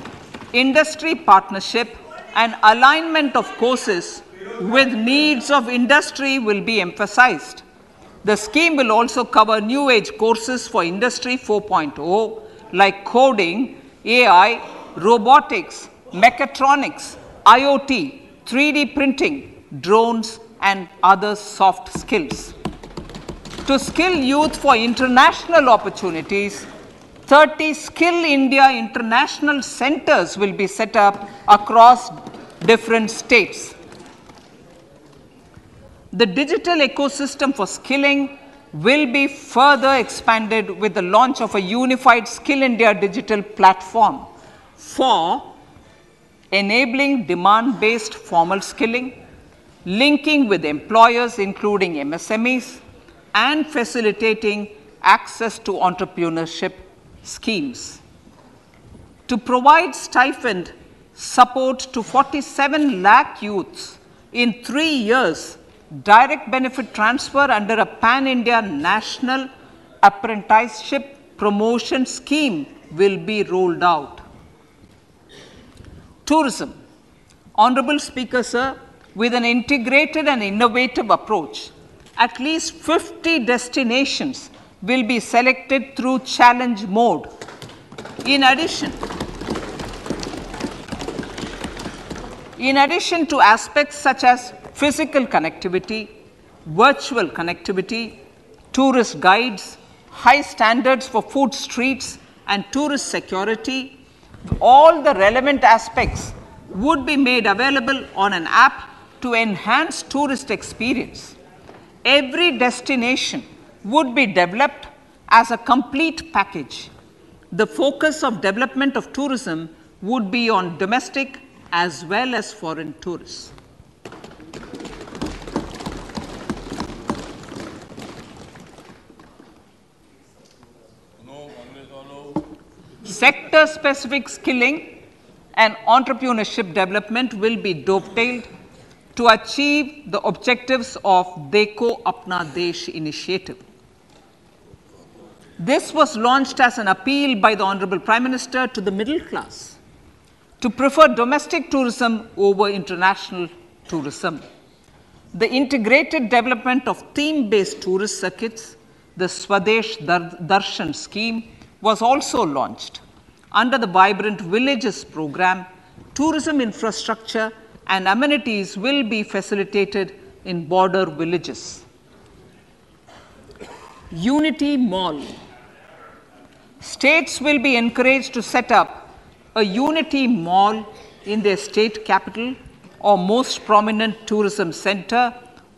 industry partnership, and alignment of courses with needs of industry will be emphasized. The scheme will also cover new age courses for Industry 4.0 like coding, AI, robotics, mechatronics, IoT, 3D printing, drones, and other soft skills. To skill youth for international opportunities, 30 Skill India International Centers will be set up across different states. The digital ecosystem for skilling will be further expanded with the launch of a unified Skill India digital platform for enabling demand-based formal skilling, linking with employers including MSMEs, and facilitating access to entrepreneurship schemes. To provide stipend support to 47 lakh youths in 3 years, direct benefit transfer under a pan-India national apprenticeship promotion scheme will be rolled out. Tourism. Honorable Speaker, sir, with an integrated and innovative approach, at least 50 destinations will be selected through challenge mode. In addition to aspects such as physical connectivity, virtual connectivity, tourist guides, high standards for food streets, and tourist security, all the relevant aspects would be made available on an app to enhance tourist experience. Every destination would be developed as a complete package. The focus of development of tourism would be on domestic as well as foreign tourists. Sector-specific skilling and entrepreneurship development will be dovetailed to achieve the objectives of Dekho Apna Desh initiative. This was launched as an appeal by the Honorable Prime Minister to the middle class to prefer domestic tourism over international tourism. The integrated development of theme-based tourist circuits, the Swadesh Darshan scheme, was also launched. Under the Vibrant Villages program, tourism infrastructure and amenities will be facilitated in border villages. Unity Mall. States will be encouraged to set up a Unity Mall in their state capital or most prominent tourism center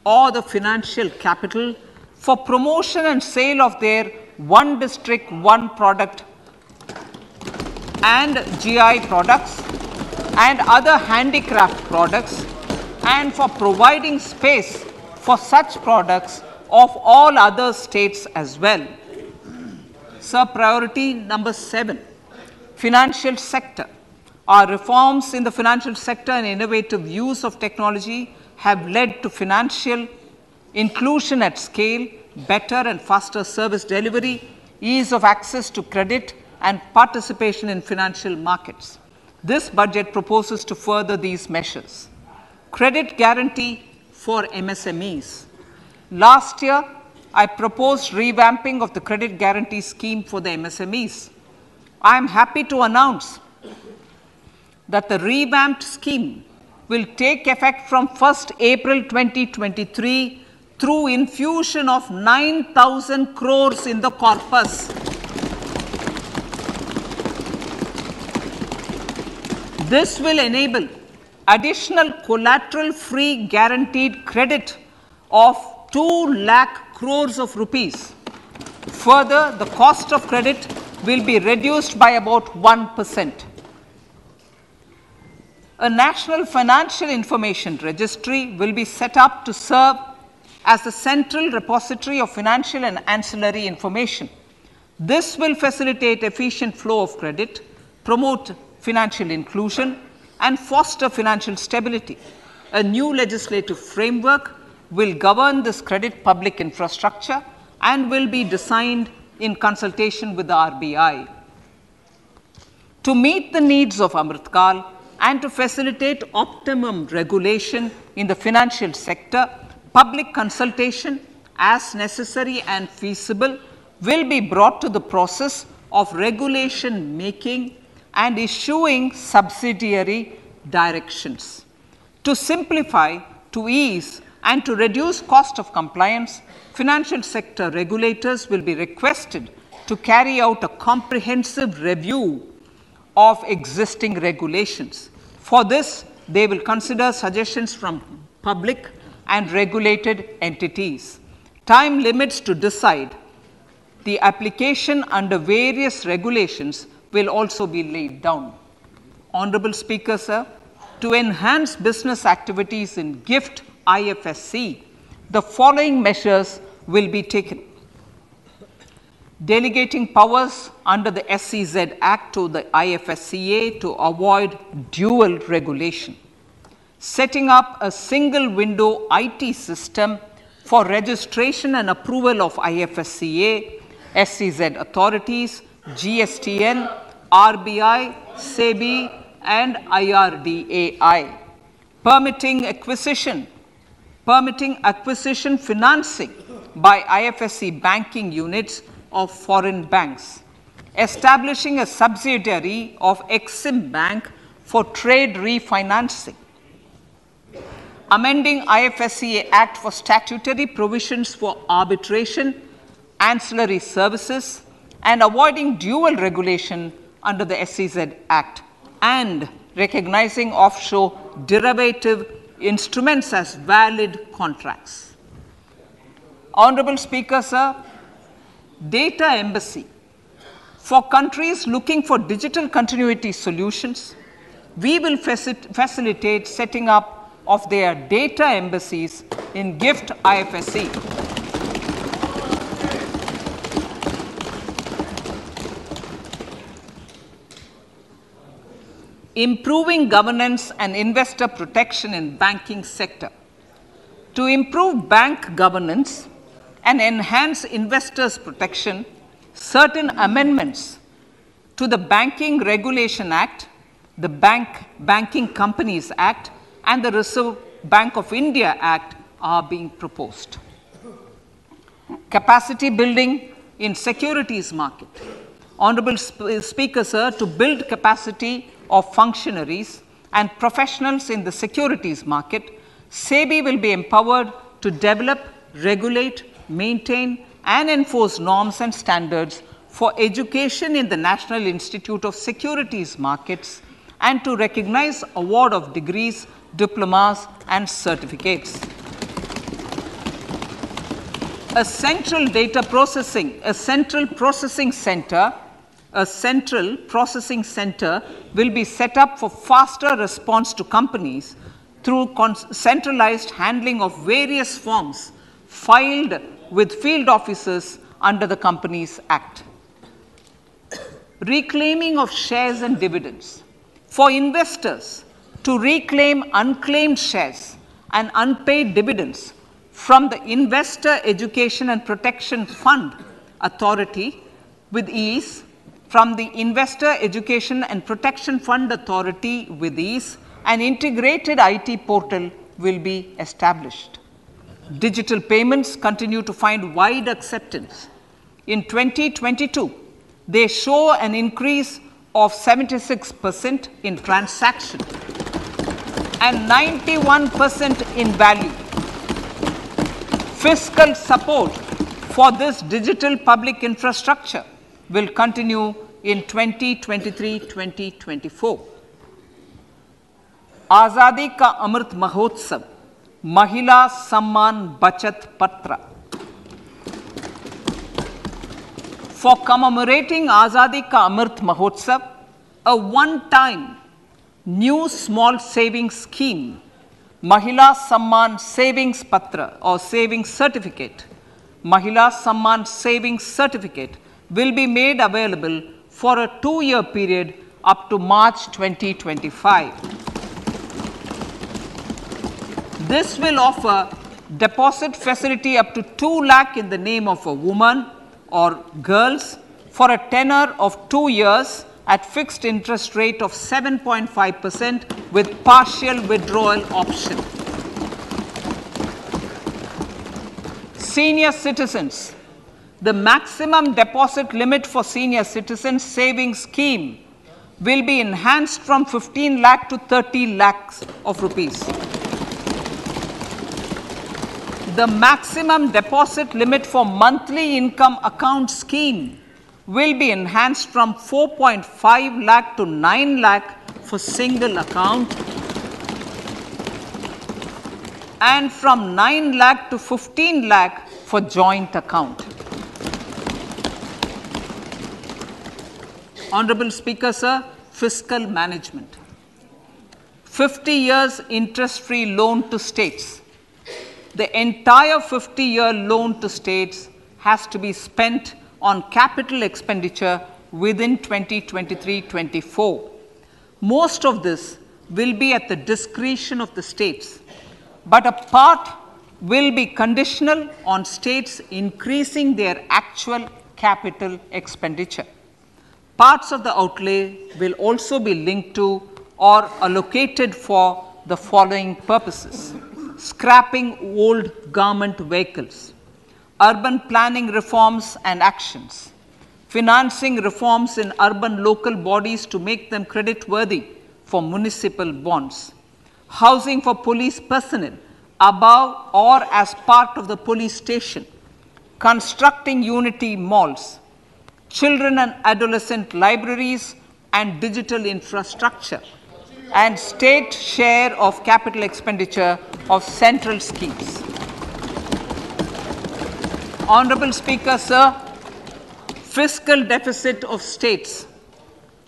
or the financial capital for promotion and sale of their one district, one product and GI products and other handicraft products, and for providing space for such products of all other states as well. Sir, priority number 7, Financial sector. Our reforms in the financial sector and innovative use of technology have led to financial inclusion at scale, better and faster service delivery, ease of access to credit, and participation in financial markets. This budget proposes to further these measures. Credit guarantee for MSMEs. Last year, I proposed revamping of the credit guarantee scheme for the MSMEs. I am happy to announce that the revamped scheme will take effect from 1st April 2023 through infusion of 9,000 crores in the corpus. This will enable additional collateral-free guaranteed credit of 2 lakh crores of rupees. Further, the cost of credit will be reduced by about 1%. A national financial information registry will be set up to serve as the central repository of financial and ancillary information. This will facilitate efficient flow of credit, promote financial inclusion, and foster financial stability. A new legislative framework will govern this credit public infrastructure and will be designed in consultation with the RBI. To meet the needs of Amritkal and to facilitate optimum regulation in the financial sector, public consultation, as necessary and feasible, will be brought to the process of regulation making and issuing subsidiary directions. To simplify, to ease, and to reduce cost of compliance, financial sector regulators will be requested to carry out a comprehensive review of existing regulations. For this, they will consider suggestions from public and regulated entities. Time limits to decide the application under various regulations will also be laid down. Honorable Speaker, sir, to enhance business activities in GIFT IFSC, the following measures will be taken. Delegating powers under the SEZ Act to the IFSCA to avoid dual regulation. Setting up a single window IT system for registration and approval of IFSCA, SEZ authorities, GSTN, RBI, SEBI, and IRDAI. Permitting acquisition financing by IFSC banking units of foreign banks, establishing a subsidiary of Exim Bank for trade refinancing, amending IFSCA Act for statutory provisions for arbitration, ancillary services, and avoiding dual regulation under the SEZ Act, and recognizing offshore derivative instruments as valid contracts. Honorable Speaker, sir, data embassy. For countries looking for digital continuity solutions, we will facilitate setting up of their data embassies in GIFT IFSC. Improving governance and investor protection in banking sector. To improve bank governance and enhance investors' protection, certain amendments to the Banking Regulation Act, the Banking Companies Act, and the Reserve Bank of India Act are being proposed. Capacity building in securities market. Honorable Speaker, sir, to build capacity of functionaries and professionals in the securities market, SEBI will be empowered to develop, regulate, maintain, and enforce norms and standards for education in the National Institute of Securities Markets and to recognize award of degrees, diplomas, and certificates. A central processing center will be set up for faster response to companies through centralized handling of various forms filed with field officers under the Companies Act. reclaiming of shares and dividends. For investors to reclaim unclaimed shares and unpaid dividends from the Investor Education and Protection Fund Authority with ease, from the Investor Education and Protection Fund Authority with ease, an integrated IT portal will be established. Digital payments continue to find wide acceptance. In 2022, they show an increase of 76% in transaction and 91% in value. Fiscal support for this digital public infrastructure will continue in 2023-2024. आज़ादी का अमृत महोत्सव, महिला सम्मान बचत पत्र. For commemorating Azadi Ka Amrit Mahotsav, a one-time new small savings scheme, Mahila Samman Savings Patra or Savings Certificate, Mahila Samman Savings Certificate will be made available for a 2-year period up to March 2025. This will offer deposit facility up to 2 lakh in the name of a woman or girls for a tenure of 2 years at fixed interest rate of 7.5% with partial withdrawal option. Senior citizens, the maximum deposit limit for senior citizens savings scheme will be enhanced from 15 lakh to 30 lakhs of rupees. The maximum deposit limit for monthly income account scheme will be enhanced from 4.5 lakh to 9 lakh for single account and from 9 lakh to 15 lakh for joint account. Honorable Speaker, sir, fiscal management. 50 years interest-free loan to states. The entire 50-year loan to states has to be spent on capital expenditure within 2023-24. Most of this will be at the discretion of the states, but a part will be conditional on states increasing their actual capital expenditure. Parts of the outlay will also be linked to or allocated for the following purposes: scrapping old government vehicles, urban planning reforms and actions, financing reforms in urban local bodies to make them credit-worthy for municipal bonds, housing for police personnel above or as part of the police station, constructing unity malls, children and adolescent libraries and digital infrastructure, and state share of capital expenditure of central schemes. Honorable Speaker, sir, fiscal deficit of states.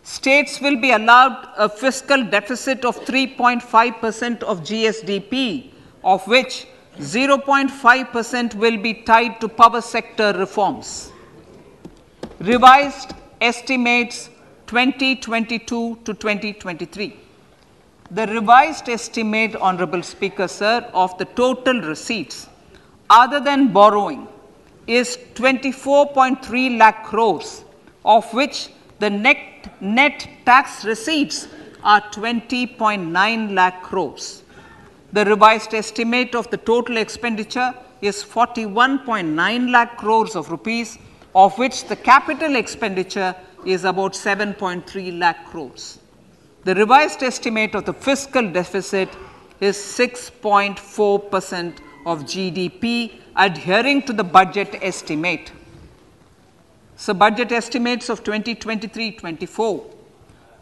States will be allowed a fiscal deficit of 3.5% of GSDP, of which 0.5% will be tied to power sector reforms. Revised estimates 2022 to 2023. The revised estimate, Honorable Speaker, sir, of the total receipts other than borrowing is 24.3 lakh crores, of which the net tax receipts are 20.9 lakh crores. The revised estimate of the total expenditure is 41.9 lakh crores of rupees, of which the capital expenditure is about 7.3 lakh crores. The revised estimate of the fiscal deficit is 6.4% of GDP, adhering to the budget estimate. So, budget estimates of 2023-24.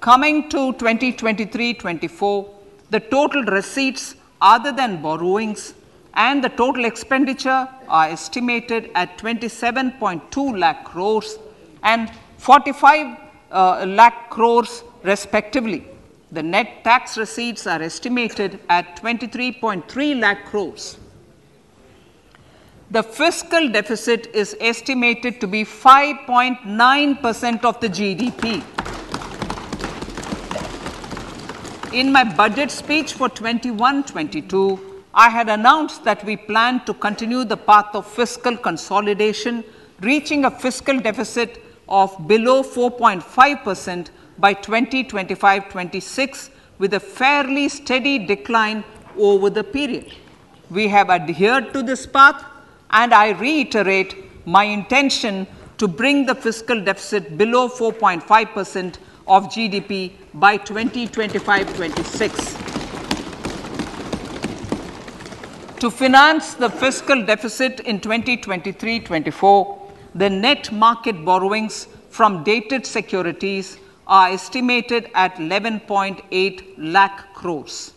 Coming to 2023-24, the total receipts other than borrowings and the total expenditure are estimated at 27.2 lakh crores and 45 lakh crores respectively. The net tax receipts are estimated at 23.3 lakh crores. The fiscal deficit is estimated to be 5.9% of the GDP. In my budget speech for 21-22, I had announced that we plan to continue the path of fiscal consolidation, reaching a fiscal deficit of below 4.5% by 2025-26, with a fairly steady decline over the period. We have adhered to this path, and I reiterate my intention to bring the fiscal deficit below 4.5% of GDP by 2025-26. To finance the fiscal deficit in 2023-24, the net market borrowings from dated securities are estimated at 11.8 lakh crores.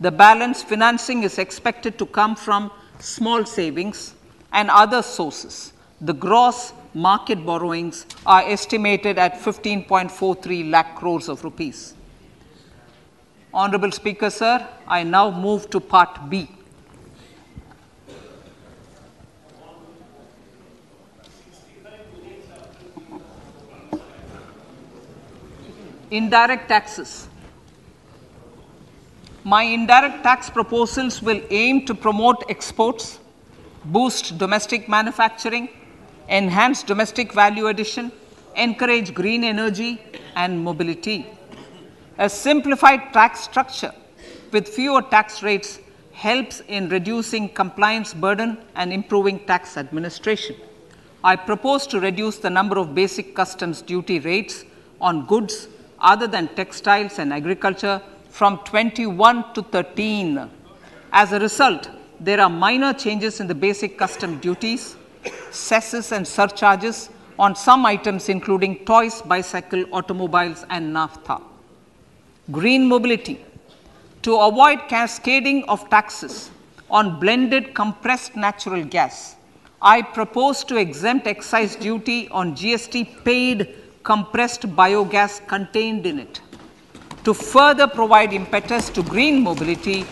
The balance financing is expected to come from small savings and other sources. The gross market borrowings are estimated at 15.43 lakh crores of rupees. Honorable Speaker, sir, I now move to Part B. Indirect taxes. My indirect tax proposals will aim to promote exports, boost domestic manufacturing, enhance domestic value addition, encourage green energy and mobility. A simplified tax structure with fewer tax rates helps in reducing compliance burden and improving tax administration. I propose to reduce the number of basic customs duty rates on goods other than textiles and agriculture from 21 to 13. As a result, there are minor changes in the basic custom duties, cesses and surcharges on some items including toys, bicycle, automobiles and naphtha. Green mobility. To avoid cascading of taxes on blended compressed natural gas, I propose to exempt excise duty on GST paid compressed biogas contained in it. To further provide impetus to green mobility,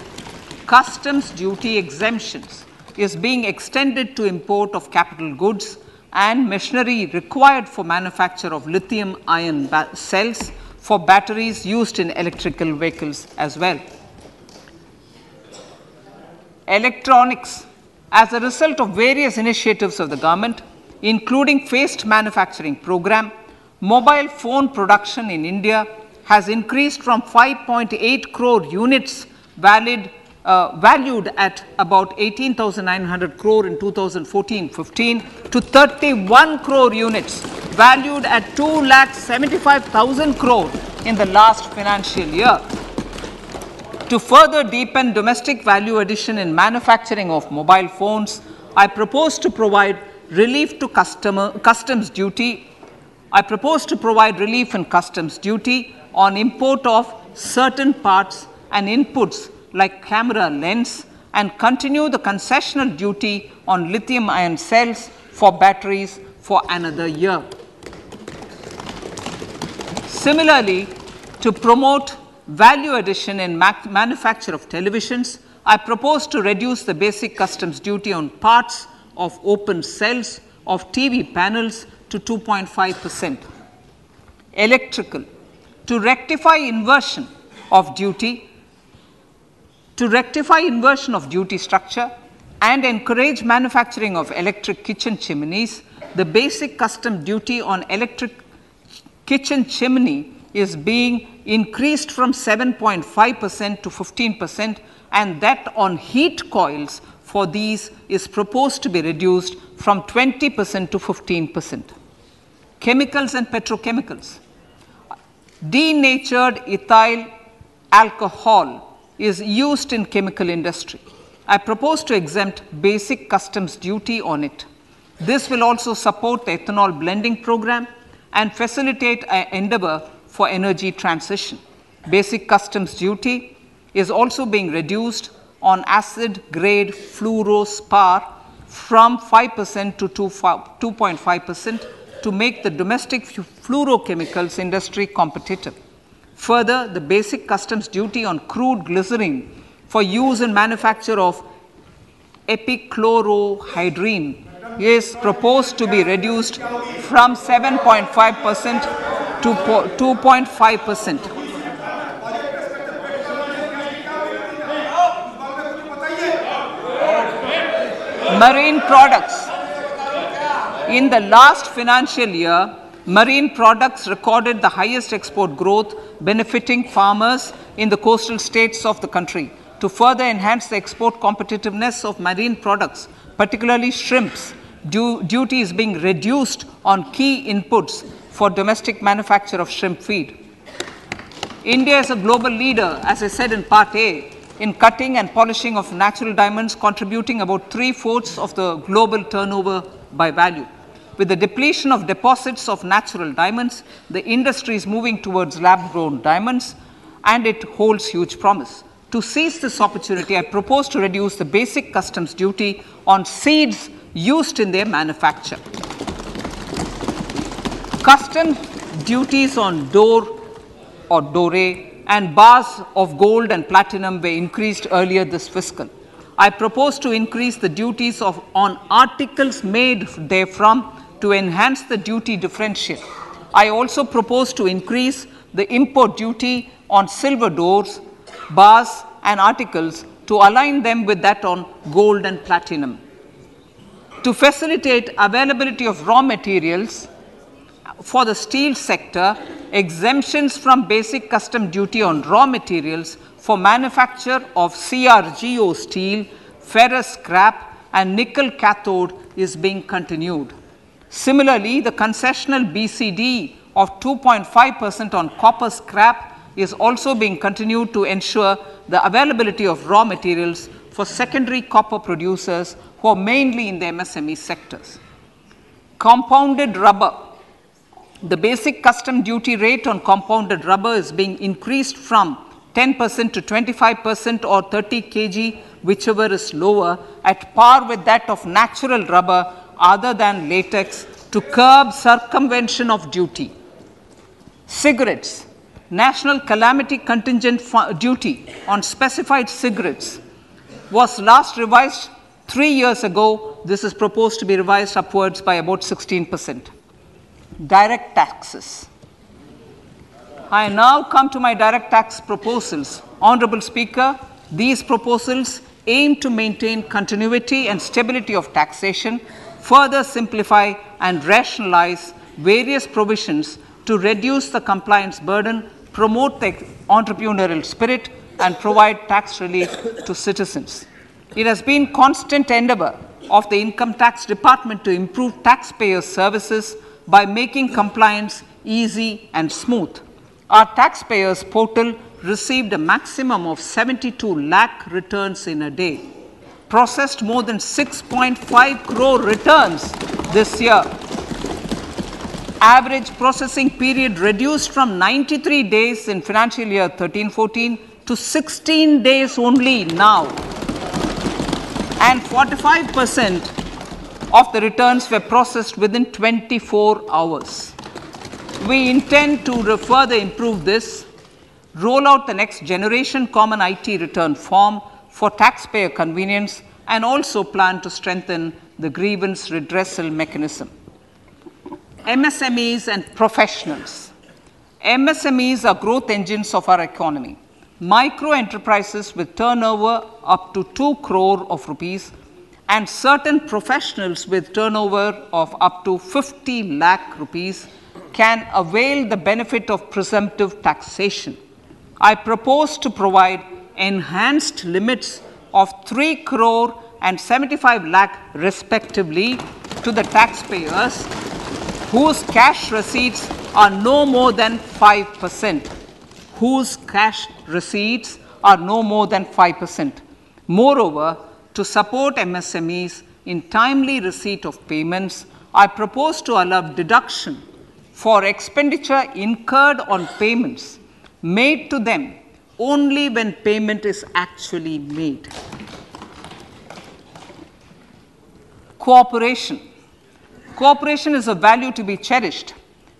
customs duty exemptions is being extended to import of capital goods and machinery required for manufacture of lithium-ion cells for batteries used in electrical vehicles as well. Electronics. As a result of various initiatives of the government, including phased manufacturing program, mobile phone production in India has increased from 5.8 crore units valued at about 18,900 crore in 2014-15 to 31 crore units valued at 2,75,000 crore in the last financial year. To further deepen domestic value addition in manufacturing of mobile phones, I propose to provide relief to customs duty. I propose to provide relief in customs duty on import of certain parts and inputs like camera lens and continue the concessional duty on lithium-ion cells for batteries for another year. Similarly, to promote value addition in manufacture of televisions, I propose to reduce the basic customs duty on parts of open cells of TV panels to 2.5%. Electrical. To rectify inversion of duty structure and encourage manufacturing of electric kitchen chimneys, the basic custom duty on electric kitchen chimney is being increased from 7.5% to 15%, and that on heat coils for these is proposed to be reduced from 20% to 15%. Chemicals and petrochemicals. Denatured ethyl alcohol is used in chemical industry. I propose to exempt basic customs duty on it. This will also support the ethanol blending program and facilitate an endeavor for energy transition. Basic customs duty is also being reduced on acid grade fluorospar from 5% to 2.5% to make the domestic fluorochemicals industry competitive. Further, the basic customs duty on crude glycerine for use in manufacture of epichlorohydrin is proposed to be reduced from 7.5% to 2.5%. Marine products. In the last financial year, marine products recorded the highest export growth, benefiting farmers in the coastal states of the country. To further enhance the export competitiveness of marine products, particularly shrimps, duty is being reduced on key inputs for domestic manufacture of shrimp feed. India is a global leader, as I said in Part A, in cutting and polishing of natural diamonds, contributing about 3/4 of the global turnover by value. With the depletion of deposits of natural diamonds, the industry is moving towards lab-grown diamonds, and it holds huge promise. To seize this opportunity, I propose to reduce the basic customs duty on seeds used in their manufacture. Customs duties on doré and bars of gold and platinum were increased earlier this fiscal. I propose to increase the duties on articles made therefrom to enhance the duty differential. I also propose to increase the import duty on silver doors, bars and articles to align them with that on gold and platinum. To facilitate availability of raw materials for the steel sector, exemptions from basic custom duty on raw materials for manufacture of CRGO steel, ferrous scrap and nickel cathode is being continued. Similarly, the concessional BCD of 2.5% on copper scrap is also being continued to ensure the availability of raw materials for secondary copper producers who are mainly in the MSME sectors. Compounded rubber. The basic custom duty rate on compounded rubber is being increased from 10% to 25% or 30 kg, whichever is lower, at par with that of natural rubber other than latex, to curb circumvention of duty. Cigarettes. National calamity contingent duty on specified cigarettes was last revised 3 years ago. This is proposed to be revised upwards by about 16%. Direct taxes. I now come to my direct tax proposals. Honorable Speaker, these proposals aim to maintain continuity and stability of taxation, further simplify and rationalize various provisions to reduce the compliance burden, promote the entrepreneurial spirit, and provide tax relief to citizens. It has been constant endeavor of the Income Tax Department to improve taxpayers' services by making compliance easy and smooth. Our taxpayers portal received a maximum of 72 lakh returns in a day, processed more than 6.5 crore returns this year. Average processing period reduced from 93 days in financial year 13-14 to 16 days only now, and 45% of the returns were processed within 24 hours. We intend to further improve this, roll out the next generation common IT return form for taxpayer convenience, and also plan to strengthen the grievance redressal mechanism. MSMEs and professionals. MSMEs are growth engines of our economy. Micro enterprises with turnover up to 2 crore of rupees and certain professionals with turnover of up to 50 lakh rupees can avail the benefit of presumptive taxation. I propose to provide enhanced limits of 3 crore and 75 lakh respectively to the taxpayers whose cash receipts are no more than 5%. Whose cash receipts are no more than 5%. Moreover, to support MSMEs in timely receipt of payments, I propose to allow deduction for expenditure incurred on payments made to them only when payment is actually made. Cooperation. Cooperation is a value to be cherished.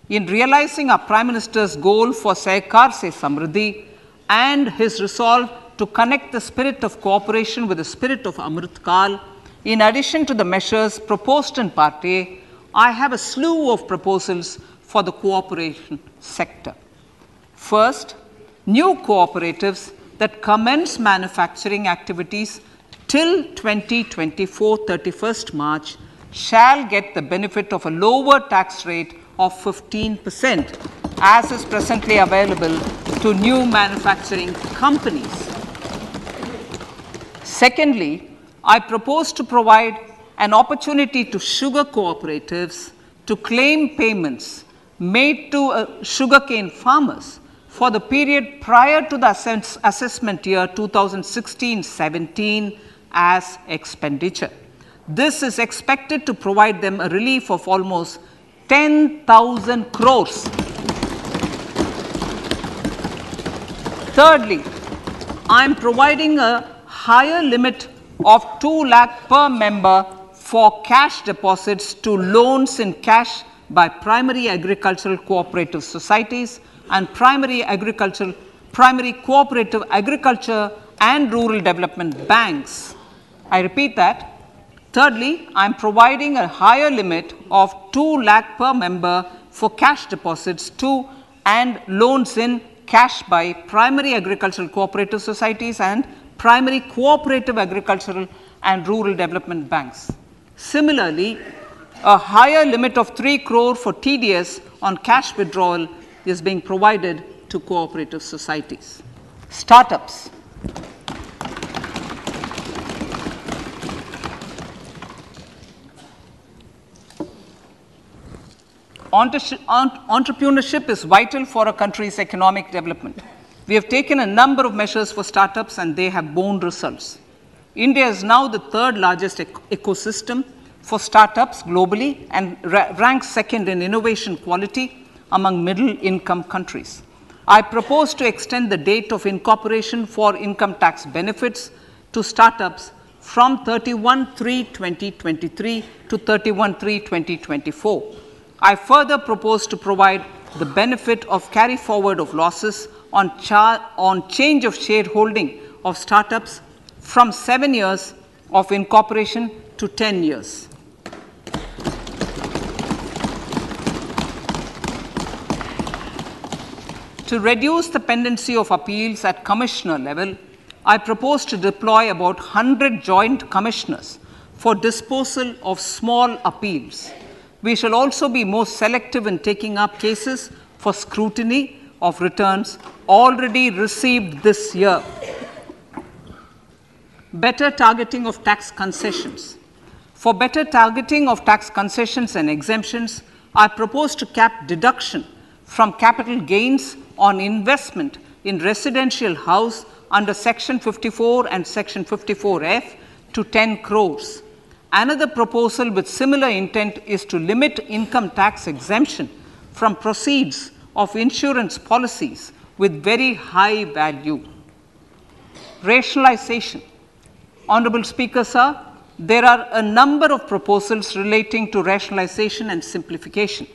In realizing our Prime Minister's goal for Sehkar Se Samriddhi and his resolve to connect the spirit of cooperation with the spirit of Amrit Kal, In addition to the measures proposed in Part A, I have a slew of proposals for the cooperation sector. First, new cooperatives that commence manufacturing activities till 2024 31st March shall get the benefit of a lower tax rate of 15%, as is presently available to new manufacturing companies. Secondly, I propose to provide an opportunity to sugar cooperatives to claim payments made to sugarcane farmers for the period prior to the assessment year 2016-17 as expenditure. This is expected to provide them a relief of almost 10,000 crores. Thirdly, I am providing a higher limit of 2 lakh per member for cash deposits to loans in cash by primary agricultural cooperative societies and primary cooperative agriculture and rural development banks. I repeat that. Thirdly, I am providing a higher limit of 2 lakh per member for cash deposits to and loans in cash by primary agricultural cooperative societies and primary cooperative agricultural and rural development banks. Similarly, a higher limit of 3 crore for TDS on cash withdrawal is being provided to cooperative societies. Startups. Entrepreneurship is vital for a country's economic development. We have taken a number of measures for startups and they have borne results. India is now the third largest ecosystem for startups globally and ranks second in innovation quality among middle income countries. I propose to extend the date of incorporation for income tax benefits to startups from 31/3/2023 to 31/3/2024. I further propose to provide the benefit of carry forward of losses on change of shareholding of startups from 7 years of incorporation to 10 years. To reduce the pendency of appeals at commissioner level, I propose to deploy about 100 joint commissioners for disposal of small appeals. We shall also be more selective in taking up cases for scrutiny of returns already received this year. Better targeting of tax concessions. For better targeting of tax concessions and exemptions, I propose to cap deduction from capital gains on investment in residential house under Section 54 and Section 54F to 10 crores. Another proposal with similar intent is to limit income tax exemption from proceeds of insurance policies with very high value. Rationalization. Honorable Speaker, sir, there are a number of proposals relating to rationalization and simplification.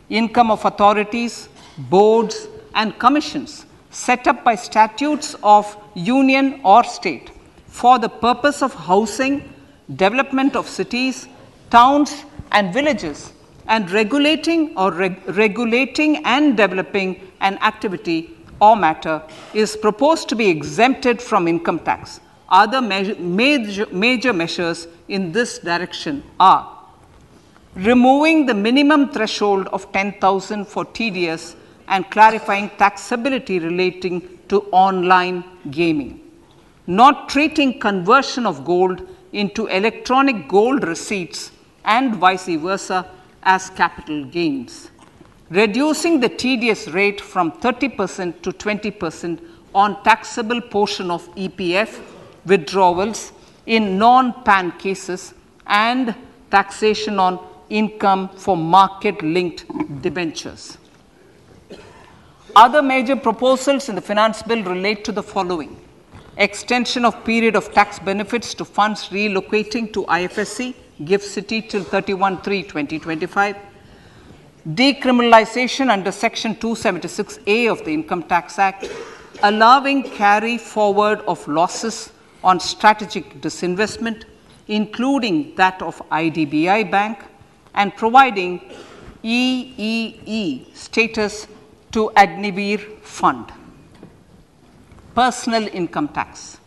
Income of authorities, boards, and commissions set up by statutes of union or state for the purpose of housing, development of cities, towns, and villages, and regulating and developing an activity or matter is proposed to be exempted from income tax. Other major measures in this direction are removing the minimum threshold of 10,000 for TDS and clarifying taxability relating to online gaming, not treating conversion of gold into electronic gold receipts and vice versa as capital gains, reducing the TDS rate from 30% to 20% on taxable portion of EPF withdrawals in non-PAN cases, and taxation on income for market-linked debentures. Other major proposals in the finance bill relate to the following: extension of period of tax benefits to funds relocating to IFSC, GIFT City till 31/3/2025, decriminalization under Section 276A of the Income Tax Act, allowing carry forward of losses on strategic disinvestment, including that of IDBI Bank, and providing EEE status to Agniveer Fund. Personal income tax.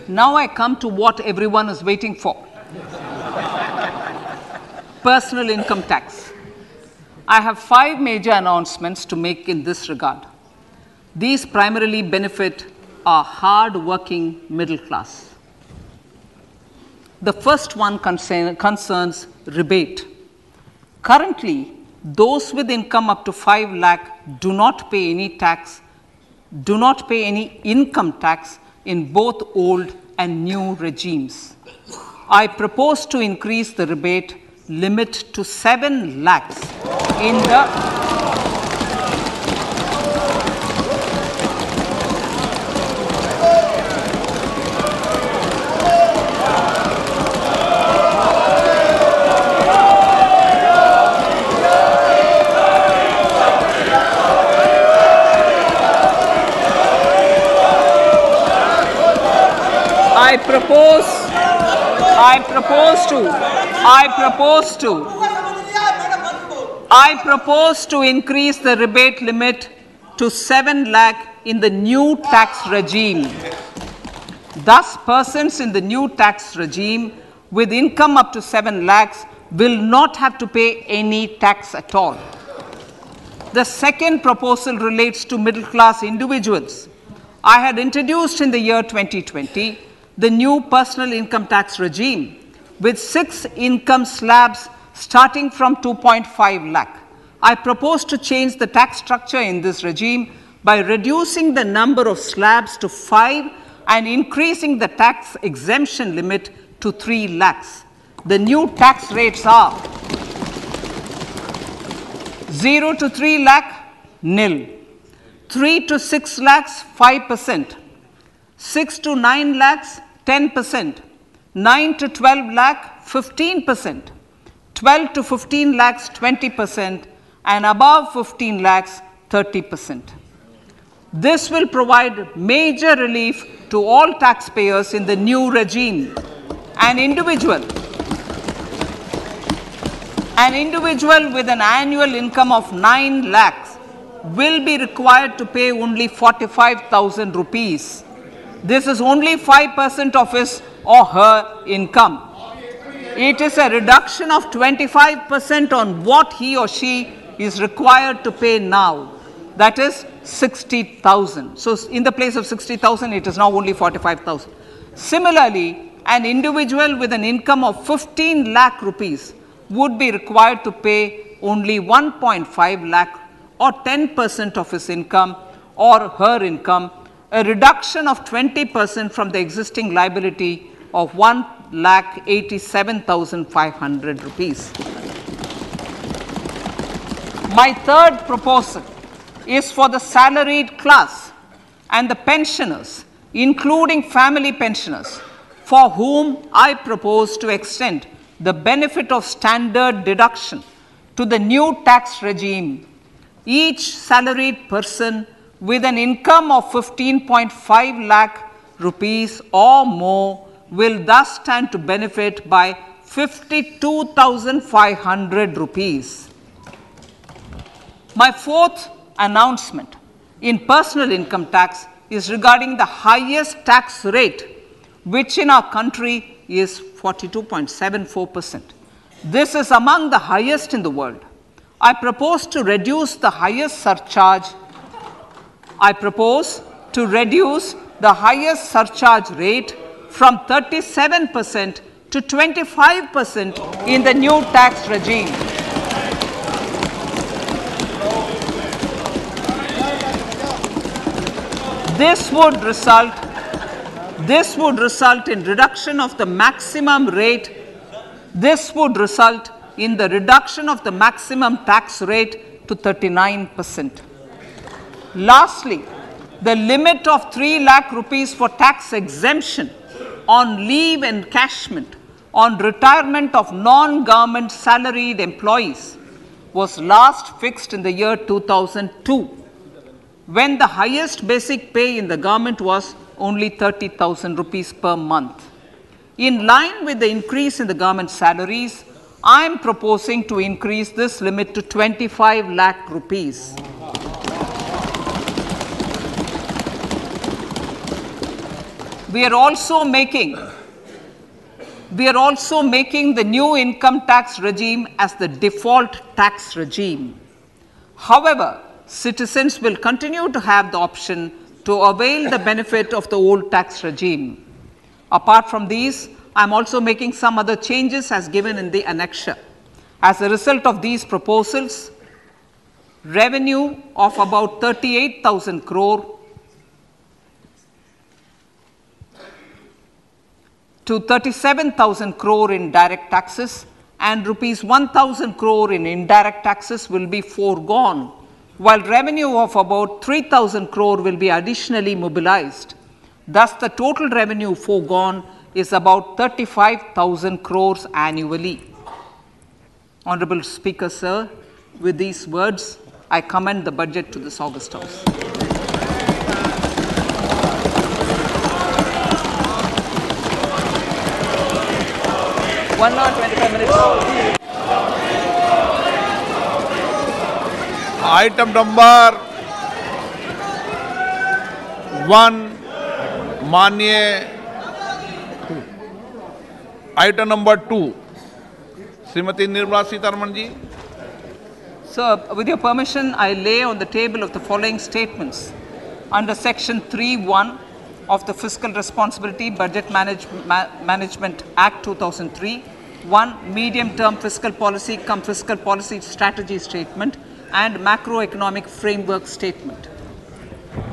Now I come to what everyone is waiting for. Personal income tax. I have 5 major announcements to make in this regard. These primarily benefit our hard-working middle class. The first one concerns rebate. Currently, those with income up to 5 lakh do not pay any income tax in both old and new regimes. I propose to increase the rebate limit to 7 lakhs in the I propose to increase the rebate limit to 7 lakh in the new tax regime. Thus, persons in the new tax regime with income up to 7 lakhs will not have to pay any tax at all. The second proposal relates to middle class individuals. I had introduced in the year 2020 the new personal income tax regime with 6 income slabs starting from 2.5 lakh. I propose to change the tax structure in this regime by reducing the number of slabs to 5 and increasing the tax exemption limit to 3 lakhs. The new tax rates are 0 to 3 lakh, nil; 3 to 6 lakhs, 5%; 6 to 9 lakhs, 10%; 9 to 12 lakh, 15%; 12 to 15 lakhs, 20%; and above 15 lakhs, 30%. This will provide major relief to all taxpayers in the new regime. An individual with an annual income of 9 lakhs will be required to pay only 45,000 rupees. This is only 5% of his or her income. It is a reduction of 25% on what he or she is required to pay now. That is 60,000. So in the place of 60,000, it is now only 45,000. Similarly, an individual with an income of 15 lakh rupees would be required to pay only 1.5 lakh or 10% of his income or her income, a reduction of 20% from the existing liability of 1,87,500 rupees. My third proposal is for the salaried class and the pensioners, including family pensioners, for whom I propose to extend the benefit of standard deduction to the new tax regime. Each salaried person with an income of 15.5 lakh rupees or more will thus stand to benefit by 52,500 rupees. My fourth announcement in personal income tax is regarding the highest tax rate, which in our country is 42.74%. This is among the highest in the world. I propose to reduce the highest surcharge rate from 37% to 25% in the new tax regime. This would result in reduction of the maximum rate. This would result in the reduction of the maximum tax rate to 39%. Lastly, the limit of 3 lakh rupees for tax exemption on leave encashment on retirement of non-government salaried employees was last fixed in the year 2002, when the highest basic pay in the government was only 30,000 rupees per month. In line with the increase in the government salaries, I am proposing to increase this limit to 25 lakh rupees. We are also making the new income tax regime as the default tax regime. However, citizens will continue to have the option to avail the benefit of the old tax regime. Apart from these, I am also making some other changes as given in the annexure. As a result of these proposals, revenue of about 38,000 crore to 37,000 crore in direct taxes and rupees 1,000 crore in indirect taxes will be foregone, while revenue of about 3,000 crore will be additionally mobilized. Thus, the total revenue foregone is about 35,000 crores annually. Honorable Speaker, sir, with these words, I commend the budget to this august House. One hour, 25 minutes. Item number 1, माननीय Item number 2, Srimati Nirmala Sitharaman ji. Sir, with your permission, I lay on the table of the following statements. Under Section 3(1) of the Fiscal Responsibility Budget Management Act 2003, 1. Medium-term fiscal policy cum fiscal policy strategy statement and macroeconomic framework statement.